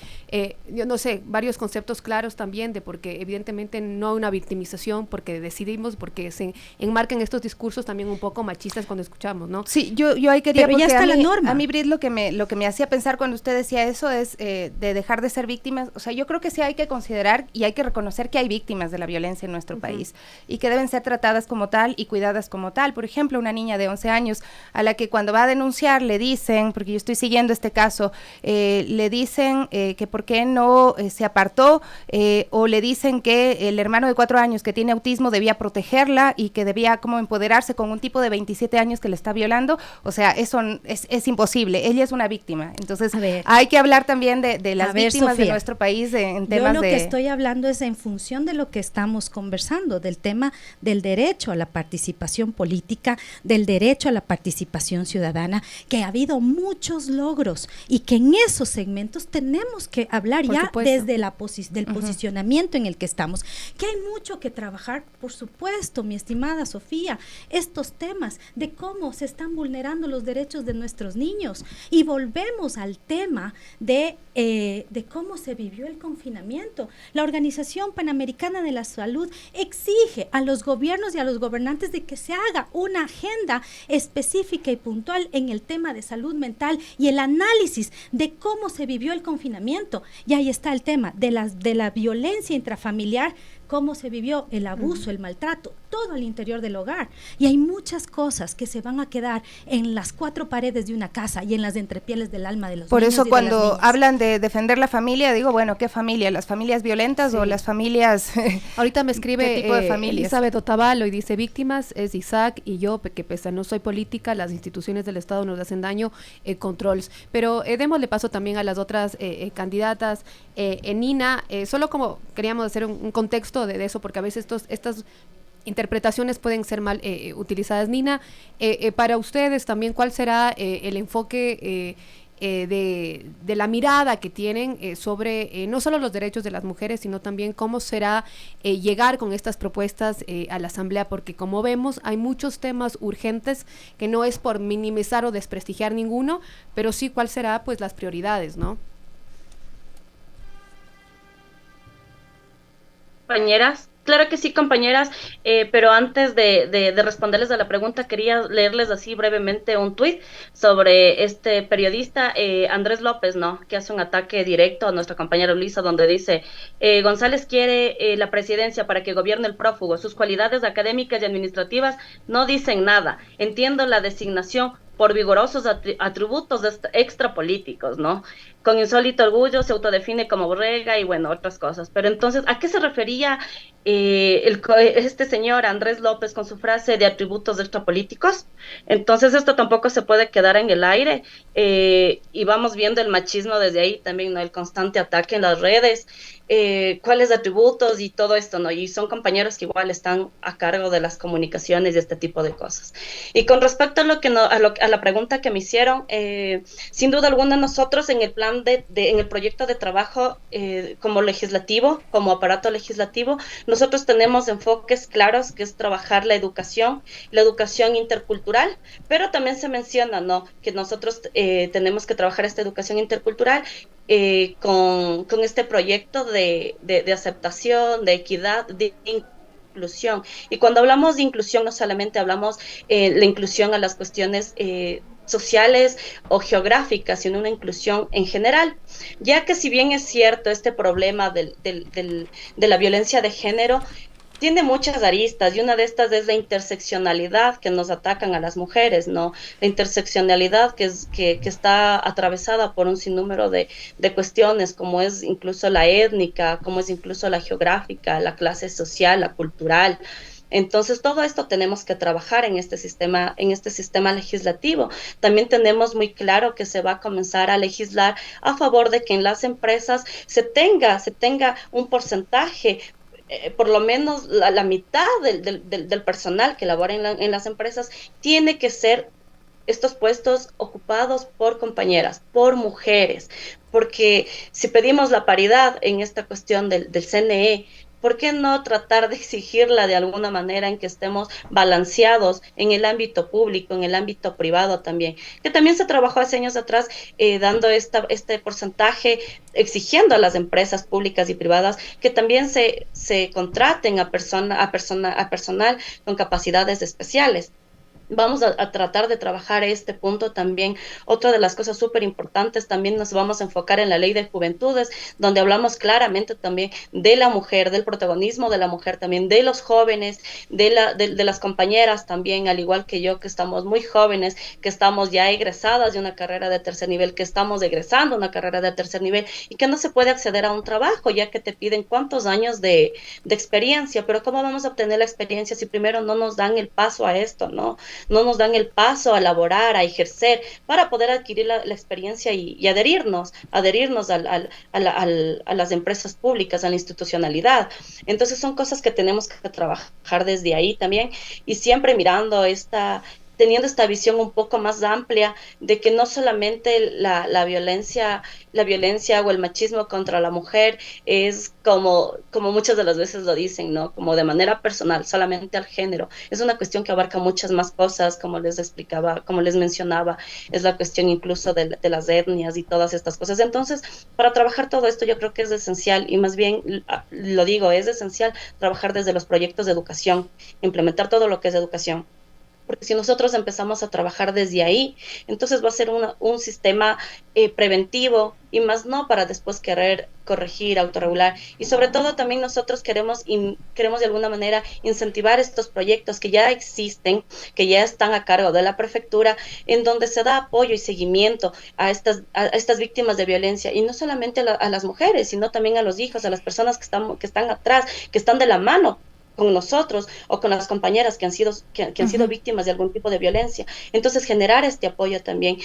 Speaker 4: yo no sé, varios conceptos claros también porque evidentemente no hay una victimización, porque decidimos, porque se enmarcan estos discursos también un poco machistas cuando escuchamos, ¿no?
Speaker 3: Sí, yo ahí quería,
Speaker 5: pero ya está la norma.
Speaker 3: A mí, Brit, lo que me hacía pensar cuando usted decía eso es de dejar de ser víctimas. O sea, yo creo que sí hay que considerar y hay que reconocer que hay víctimas de la violencia en nuestro país y que deben ser tratadas como tal y cuidadas como tal. Por ejemplo, una niña de 11 años a la que cuando va a denunciar le dicen, porque yo estoy siguiendo este caso, le dicen que por qué no se apartó, o le dicen que el hermano de 4 años que tiene autismo debía protegerla y que debía como empoderarse con un tipo de 27 años que le está violando. O sea, eso es imposible. Ella es una víctima. Entonces, hay que hablar también de las víctimas, Sofía, de nuestro país en temas de...
Speaker 5: Yo lo que estoy hablando es en función de lo que estamos conversando, del tema del derecho a la participación política, del derecho a la participación ciudadana, que ha habido muchos logros y que en esos segmentos tenemos que hablar ya desde del posicionamiento en el que estamos, que hay mucho que trabajar, por supuesto, mi estimada Sofía, estos temas de cómo se están vulnerando los derechos de nuestros niños, y volvemos al tema de cómo se vivió el confinamiento. La Organización Panamericana de la Salud exige a los gobiernos y a los gobernantes de que se haga una agenda específica y puntual en el tema de salud mental y el análisis de cómo se vivió el confinamiento. Y ahí está el tema de la violencia intrafamiliar cómo se vivió el abuso, el maltrato, todo al interior del hogar. Y hay muchas cosas que se van a quedar en las cuatro paredes de una casa y en las entrepieles del alma de los
Speaker 3: Por
Speaker 5: niños
Speaker 3: eso
Speaker 5: y de
Speaker 3: cuando
Speaker 5: las niñas.
Speaker 3: hablan de defender la familia, digo, bueno, ¿qué familia? ¿Las familias violentas o las familias?
Speaker 4: Ahorita me escribe
Speaker 3: ¿Qué tipo de familias?
Speaker 4: Elizabeth Otavalo y dice, víctimas es Isaac y yo, que pese a no soy política, las instituciones del Estado nos hacen daño, controls. Pero démosle paso también a las otras candidatas. Nina, solo como queríamos hacer un contexto de eso, porque a veces estas interpretaciones pueden ser mal utilizadas. Nina, para ustedes también, ¿cuál será el enfoque de la mirada que tienen sobre no solo los derechos de las mujeres, sino también cómo será llegar con estas propuestas a la Asamblea? Porque como vemos, hay muchos temas urgentes que no es por minimizar o desprestigiar ninguno, pero sí cuál será pues las prioridades, ¿no?
Speaker 6: Compañeras, claro que sí, compañeras, pero antes de responderles a la pregunta, quería leerles así brevemente un tuit sobre este periodista Andrés López, ¿no? Que hace un ataque directo a nuestra compañera Luisa, donde dice, González quiere la presidencia para que gobierne el prófugo, sus cualidades académicas y administrativas no dicen nada, entiendo la designación por vigorosos atributos extrapolíticos, ¿no? Con insólito orgullo se autodefine como borrega y bueno, otras cosas. Pero entonces, ¿a qué se refería este señor Andrés López con su frase de atributos extrapolíticos? Entonces esto tampoco se puede quedar en el aire y vamos viendo el machismo desde ahí también, ¿no? El constante ataque en las redes, cuáles atributos y todo esto, ¿no? Y son compañeros que igual están a cargo de las comunicaciones y este tipo de cosas. Y con respecto a a la pregunta que me hicieron, sin duda alguna nosotros en el plan en el proyecto de trabajo como legislativo, como aparato legislativo, nosotros tenemos enfoques claros que es trabajar la educación intercultural, pero también se menciona, ¿no? Que nosotros tenemos que trabajar esta educación intercultural con este proyecto de aceptación, de equidad, de inclusión. Y cuando hablamos de inclusión, no solamente hablamos la inclusión a las cuestiones sociales o geográficas, sino una inclusión en general, ya que si bien es cierto este problema de la violencia de género, tiene muchas aristas y una de estas es la interseccionalidad que nos atacan a las mujeres, ¿no? La interseccionalidad que está atravesada por un sinnúmero de cuestiones, como es incluso la étnica, como es incluso la geográfica, la clase social, la cultural. Entonces, todo esto tenemos que trabajar en este sistema legislativo. También tenemos muy claro que se va a comenzar a legislar a favor de que en las empresas se tenga un porcentaje, por lo menos la mitad del personal que labora en las empresas tiene que ser estos puestos ocupados por compañeras, por mujeres, porque si pedimos la paridad en esta cuestión del CNE, ¿por qué no tratar de exigirla de alguna manera en que estemos balanceados en el ámbito público, en el ámbito privado también? Que también se trabajó hace años atrás dando este porcentaje, exigiendo a las empresas públicas y privadas que también se contraten a personal con capacidades especiales. Vamos a tratar de trabajar este punto también. Otra de las cosas súper importantes, también nos vamos a enfocar en la ley de juventudes, donde hablamos claramente también de la mujer, del protagonismo de la mujer, también de los jóvenes, de las compañeras también, al igual que yo, que estamos muy jóvenes, que estamos ya egresadas de una carrera de tercer nivel, que estamos egresando una carrera de tercer nivel y que no se puede acceder a un trabajo, ya que te piden cuántos años de experiencia, pero ¿cómo vamos a obtener la experiencia si primero no nos dan el paso a esto, ¿no? No nos dan el paso a laborar, a ejercer, para poder adquirir la experiencia y adherirnos a las empresas públicas, a la institucionalidad. Entonces son cosas que tenemos que trabajar desde ahí también y siempre teniendo esta visión un poco más amplia de que no solamente la violencia o el machismo contra la mujer es como muchas de las veces lo dicen, ¿no? Como de manera personal, solamente al género. Es una cuestión que abarca muchas más cosas, como les explicaba, como les mencionaba, es la cuestión incluso de las etnias y todas estas cosas. Entonces, para trabajar todo esto yo creo que es esencial y más bien, lo digo, es esencial trabajar desde los proyectos de educación, implementar todo lo que es educación. porque si nosotros empezamos a trabajar desde ahí, entonces va a ser un sistema preventivo y más no para después querer corregir, autorregular. Y sobre todo también nosotros queremos de alguna manera incentivar estos proyectos que ya existen, que ya están a cargo de la prefectura, en donde se da apoyo y seguimiento a estas víctimas de violencia, y no solamente a las mujeres, sino también a los hijos, a las personas que están atrás, que están de la mano con nosotros o con las compañeras que han sido víctimas de algún tipo de violencia. Entonces, generar este apoyo también,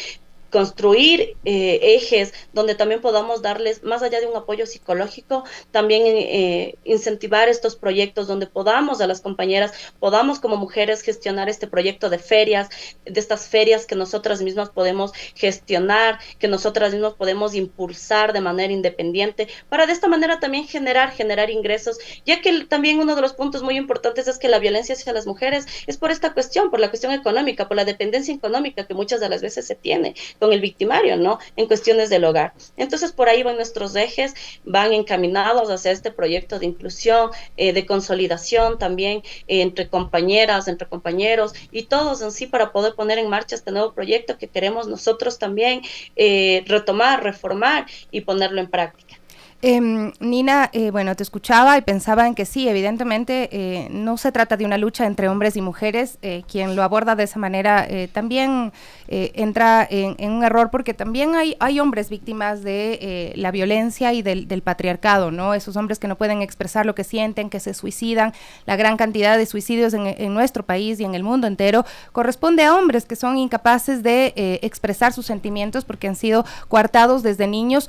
Speaker 6: construir ejes donde también podamos darles, más allá de un apoyo psicológico, también incentivar estos proyectos donde podamos, a las compañeras, podamos como mujeres gestionar este proyecto de ferias, de estas ferias que nosotras mismas podemos gestionar, que nosotras mismas podemos impulsar de manera independiente, para de esta manera también generar ingresos, ya que también uno de los puntos muy importantes es que la violencia hacia las mujeres es por esta cuestión, por la cuestión económica, por la dependencia económica que muchas de las veces se tiene con el victimario, ¿no? En cuestiones del hogar. Entonces, por ahí van nuestros ejes, van encaminados hacia este proyecto de inclusión, de consolidación también entre compañeras, entre compañeros y todos en sí, para poder poner en marcha este nuevo proyecto que queremos nosotros también retomar, reformar y ponerlo en práctica.
Speaker 3: Nina, bueno, te escuchaba y pensaba en que sí, evidentemente no se trata de una lucha entre hombres y mujeres. Quien lo aborda de esa manera también entra en un error, porque también hay hombres víctimas de la violencia y del patriarcado, ¿no? Esos hombres que no pueden expresar lo que sienten, que se suicidan. La gran cantidad de suicidios en nuestro país y en el mundo entero corresponde a hombres que son incapaces de expresar sus sentimientos porque han sido coartados desde niños.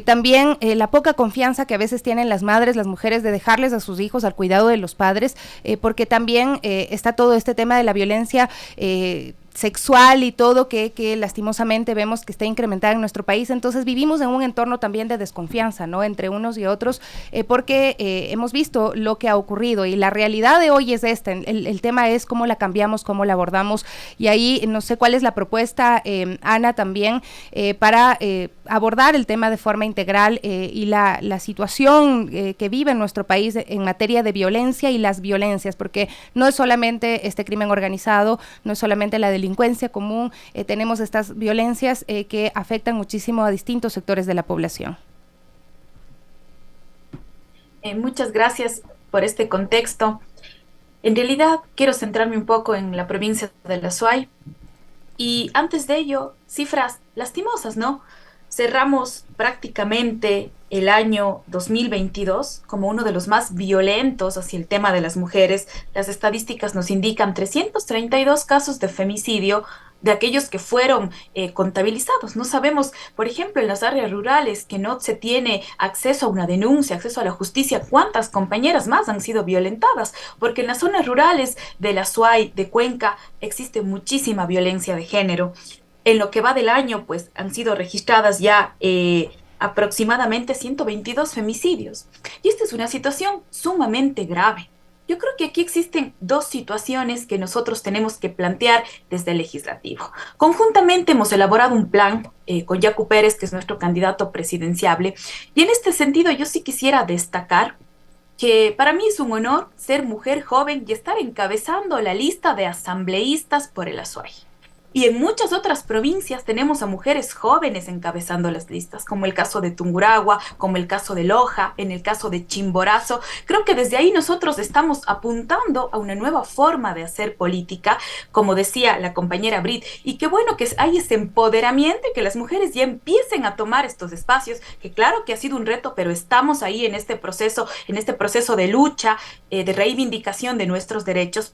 Speaker 3: También la poca confianza que a veces tienen las madres, las mujeres, de dejarles a sus hijos al cuidado de los padres, porque también está todo este tema de la violencia sexual y todo que lastimosamente vemos que está incrementada en nuestro país. Entonces vivimos en un entorno también de desconfianza, ¿no?, entre unos y otros, porque hemos visto lo que ha ocurrido y la realidad de hoy es esta. El tema es cómo la cambiamos, cómo la abordamos, y ahí no sé cuál es la propuesta, Ana, también para abordar el tema de forma integral y la situación que vive en nuestro país en materia de violencia y las violencias, porque no es solamente este crimen organizado, no es solamente la delincuencia común, tenemos estas violencias que afectan muchísimo a distintos sectores de la población.
Speaker 7: Muchas gracias por este contexto. En realidad quiero centrarme un poco en la provincia de la Azuay, y antes de ello, cifras lastimosas, ¿no? Cerramos prácticamente el año 2022 como uno de los más violentos hacia el tema de las mujeres. Las estadísticas nos indican 332 casos de femicidio de aquellos que fueron contabilizados. No sabemos, por ejemplo, en las áreas rurales que no se tiene acceso a una denuncia, acceso a la justicia, cuántas compañeras más han sido violentadas, porque en las zonas rurales de la Azuay, de Cuenca, existe muchísima violencia de género. En lo que va del año, pues han sido registradas ya aproximadamente 122 femicidios. Y esta es una situación sumamente grave. Yo creo que aquí existen dos situaciones que nosotros tenemos que plantear desde el legislativo. Conjuntamente hemos elaborado un plan con Yacu Pérez, que es nuestro candidato presidenciable, y en este sentido yo sí quisiera destacar que para mí es un honor ser mujer joven y estar encabezando la lista de asambleístas por el Azuay. Y en muchas otras provincias tenemos a mujeres jóvenes encabezando las listas, como el caso de Tungurahua, como el caso de Loja, en el caso de Chimborazo. Creo que desde ahí nosotros estamos apuntando a una nueva forma de hacer política, como decía la compañera Brit, y qué bueno que hay ese empoderamiento y que las mujeres ya empiecen a tomar estos espacios, que claro que ha sido un reto, pero estamos ahí en este proceso de lucha, de reivindicación de nuestros derechos.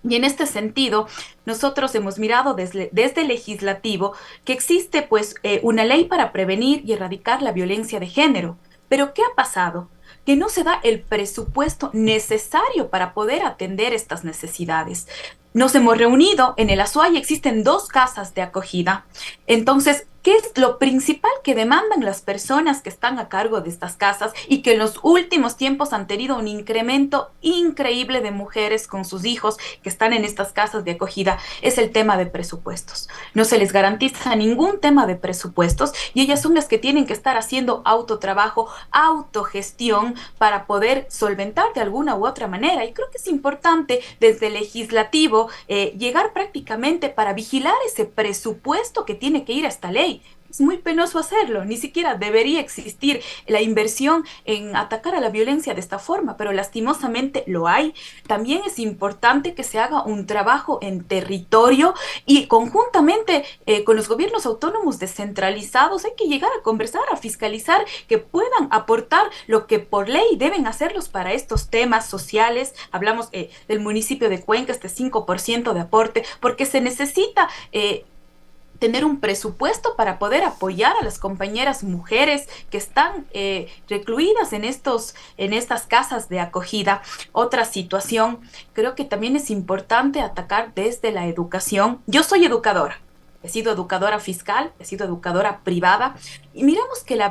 Speaker 7: Y en este sentido, nosotros hemos mirado desde el legislativo que existe pues una ley para prevenir y erradicar la violencia de género. Pero ¿qué ha pasado? Que no se da el presupuesto necesario para poder atender estas necesidades. Nos hemos reunido, en el Azuay existen 2 casas de acogida. Entonces, ¿qué es lo principal que demandan las personas que están a cargo de estas casas y que en los últimos tiempos han tenido un incremento increíble de mujeres con sus hijos que están en estas casas de acogida? Es el tema de presupuestos. No se les garantiza ningún tema de presupuestos y ellas son las que tienen que estar haciendo autotrabajo, autogestión para poder solventar de alguna u otra manera. Y creo que es importante desde el legislativo Ejecutivo llegar prácticamente para vigilar ese presupuesto que tiene que ir a esta ley. Es muy penoso hacerlo, ni siquiera debería existir la inversión en atacar a la violencia de esta forma, pero lastimosamente lo hay. También es importante que se haga un trabajo en territorio y conjuntamente con los gobiernos autónomos descentralizados hay que llegar a conversar, a fiscalizar, que puedan aportar lo que por ley deben hacerlos para estos temas sociales. Hablamos del municipio de Cuenca, este 5% de aporte, porque se necesita tener un presupuesto para poder apoyar a las compañeras mujeres que están recluidas en estas casas de acogida. Otra situación, creo que también es importante atacar desde la educación. Yo soy educadora, he sido educadora fiscal, he sido educadora privada, y miramos que la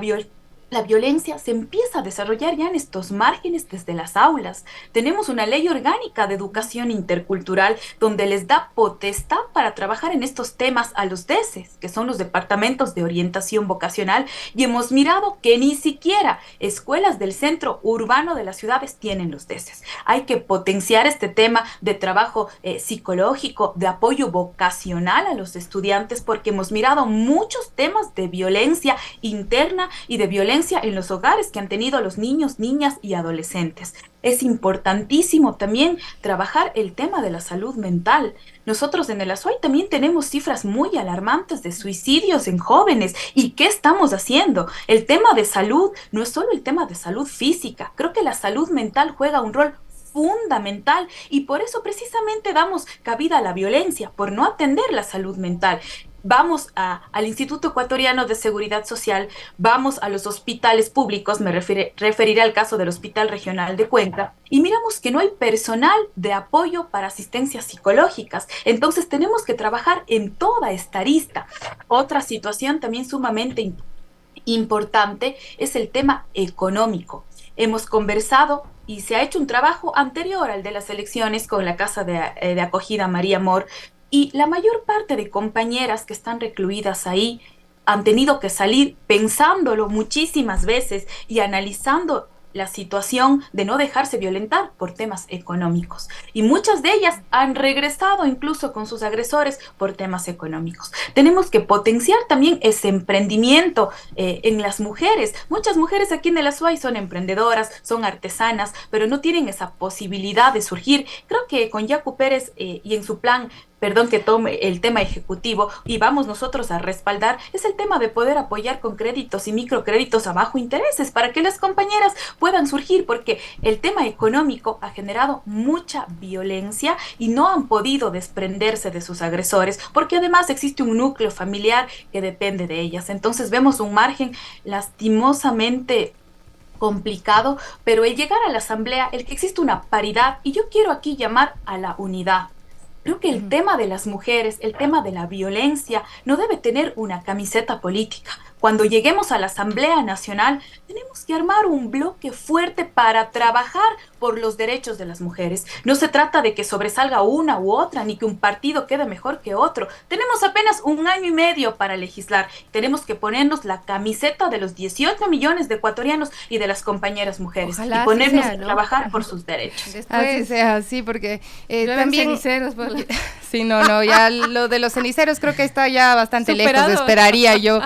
Speaker 7: violencia se empieza a desarrollar ya en estos márgenes desde las aulas. Tenemos una ley orgánica de educación intercultural donde les da potestad para trabajar en estos temas a los DECES, que son los departamentos de orientación vocacional, y hemos mirado que ni siquiera escuelas del centro urbano de las ciudades tienen los DECES. Hay que potenciar este tema de trabajo psicológico, de apoyo vocacional a los estudiantes, porque hemos mirado muchos temas de violencia interna y de violencia en los hogares que han tenido los niños, niñas y adolescentes. Es importantísimo también trabajar el tema de la salud mental. Nosotros en el Azuay también tenemos cifras muy alarmantes de suicidios en jóvenes. ¿Y qué estamos haciendo? El tema de salud no es solo el tema de salud física. Creo que la salud mental juega un rol fundamental y por eso precisamente damos cabida a la violencia, por no atender la salud mental. Vamos al Instituto Ecuatoriano de Seguridad Social, vamos a los hospitales públicos, me referiré al caso del Hospital Regional de Cuenca, y miramos que no hay personal de apoyo para asistencias psicológicas. Entonces tenemos que trabajar en toda esta arista. Otra situación también sumamente importante es el tema económico. Hemos conversado y se ha hecho un trabajo anterior al de las elecciones con la Casa de Acogida María Mor, y la mayor parte de compañeras que están recluidas ahí han tenido que salir pensándolo muchísimas veces y analizando la situación de no dejarse violentar por temas económicos. Y muchas de ellas han regresado incluso con sus agresores por temas económicos. Tenemos que potenciar también ese emprendimiento en las mujeres. Muchas mujeres aquí en el Azuay son emprendedoras, son artesanas, pero no tienen esa posibilidad de surgir. Creo que con Yacu Pérez y en su plan, perdón, que tome el tema ejecutivo y vamos nosotros a respaldar, es el tema de poder apoyar con créditos y microcréditos a bajo intereses para que las compañeras puedan surgir, porque el tema económico ha generado mucha violencia y no han podido desprenderse de sus agresores, porque además existe un núcleo familiar que depende de ellas. Entonces vemos un margen lastimosamente complicado, pero el llegar a la asamblea, el que existe una paridad, y yo quiero aquí llamar a la unidad. Creo que el tema de las mujeres, el tema de la violencia, no debe tener una camiseta política. Cuando lleguemos a la Asamblea Nacional, tenemos que armar un bloque fuerte para trabajar por los derechos de las mujeres. No se trata de que sobresalga una u otra, ni que un partido quede mejor que otro. Tenemos apenas 1 año y medio para legislar. Tenemos que ponernos la camiseta de los 18 millones de ecuatorianos y de las compañeras mujeres.
Speaker 4: Ojalá
Speaker 7: y ponernos
Speaker 4: sea, ¿no?
Speaker 7: a trabajar por sus derechos.
Speaker 3: Así sea, sí, porque también...
Speaker 4: ceniceros, pues.
Speaker 3: Sí, no, ya lo de los ceniceros creo que está ya bastante
Speaker 4: Superado.
Speaker 3: lejos, esperaría yo.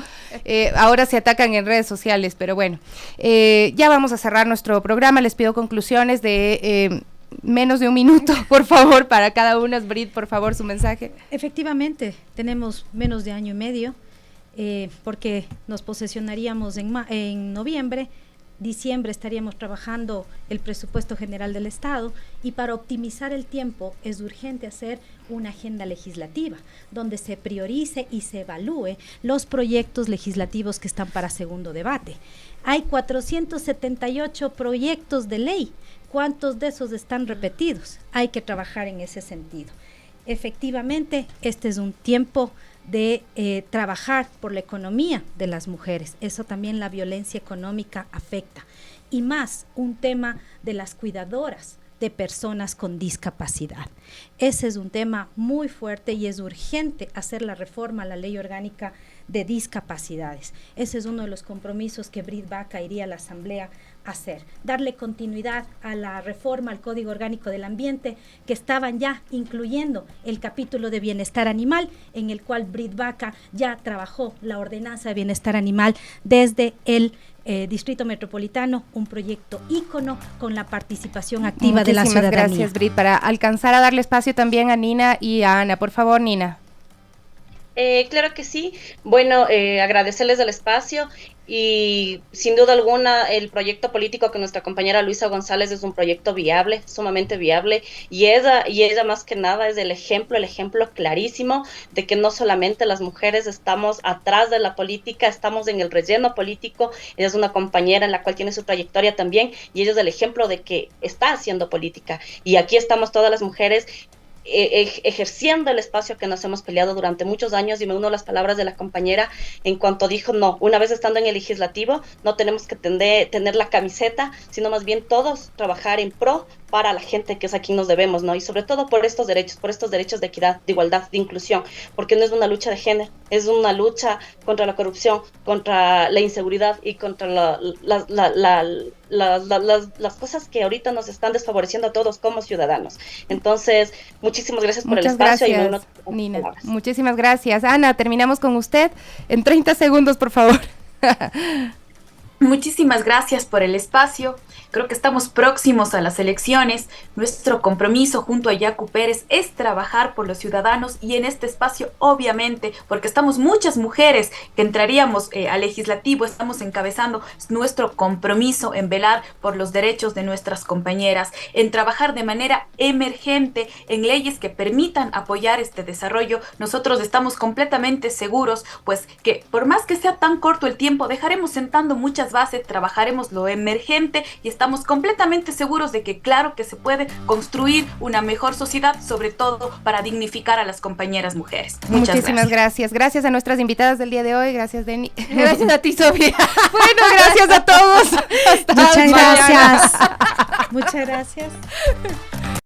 Speaker 3: Ahora se atacan en redes sociales, pero bueno, ya vamos a cerrar nuestro programa. Les pido conclusiones de menos de 1 minuto, por favor, para cada una. Brit, por favor, su mensaje.
Speaker 5: Efectivamente, tenemos menos de 1 año y medio, porque nos posesionaríamos en noviembre. Diciembre estaríamos trabajando el presupuesto general del Estado, y para optimizar el tiempo es urgente hacer una agenda legislativa donde se priorice y se evalúe los proyectos legislativos que están para segundo debate. Hay 478 proyectos de ley. ¿Cuántos de esos están repetidos? Hay que trabajar en ese sentido. Efectivamente, este es un tiempo de trabajar por la economía de las mujeres. Eso también, la violencia económica afecta. Y más, un tema de las cuidadoras de personas con discapacidad. Ese es un tema muy fuerte y es urgente hacer la reforma a la Ley Orgánica de Discapacidades. Ese es uno de los compromisos que Brit Baca iría a la Asamblea hacer, darle continuidad a la reforma al Código Orgánico del Ambiente, que estaban ya incluyendo el capítulo de bienestar animal, en el cual Brit Baca ya trabajó la ordenanza de bienestar animal desde el Distrito Metropolitano, un proyecto ícono con la participación activa de la ciudadanía.
Speaker 3: Gracias, Brit. Para alcanzar a darle espacio también a Nina y a Ana. Por favor, Nina.
Speaker 6: Claro que sí. Bueno, agradecerles el espacio y sin duda alguna el proyecto político que nuestra compañera Luisa González es un proyecto viable, sumamente viable, y ella más que nada es el ejemplo clarísimo de que no solamente las mujeres estamos atrás de la política, estamos en el relleno político. Ella es una compañera en la cual tiene su trayectoria también, y ella es el ejemplo de que está haciendo política, y aquí estamos todas las mujeres ejerciendo el espacio que nos hemos peleado durante muchos años. Y me uno a las palabras de la compañera en cuanto dijo, no, una vez estando en el legislativo no tenemos que tener la camiseta, sino más bien todos trabajar en pro para la gente, que es a quien nos debemos, ¿no? Y sobre todo por estos derechos de equidad, de igualdad, de inclusión, porque no es una lucha de género, es una lucha contra la corrupción, contra la inseguridad y contra las cosas que ahorita nos están desfavoreciendo a todos como ciudadanos. Entonces, muchísimas gracias por el espacio.
Speaker 3: Gracias, Nina. Muchísimas gracias. Ana, terminamos con usted en 30 segundos, por favor.
Speaker 7: Muchísimas gracias por el espacio. Creo que estamos próximos a las elecciones. Nuestro compromiso junto a Yacu Pérez es trabajar por los ciudadanos, y en este espacio, obviamente, porque estamos muchas mujeres que entraríamos al legislativo, estamos encabezando nuestro compromiso en velar por los derechos de nuestras compañeras, en trabajar de manera emergente en leyes que permitan apoyar este desarrollo. Nosotros estamos completamente seguros, pues, que por más que sea tan corto el tiempo, dejaremos sentando muchas bases, trabajaremos lo emergente, y estamos completamente seguros de que claro que se puede construir una mejor sociedad, sobre todo para dignificar a las compañeras mujeres.
Speaker 3: Muchísimas gracias. Gracias a nuestras invitadas del día de hoy. Gracias, Deni. Gracias a ti, Sofía. Bueno, gracias a todos.
Speaker 5: Muchas gracias. Muchas gracias.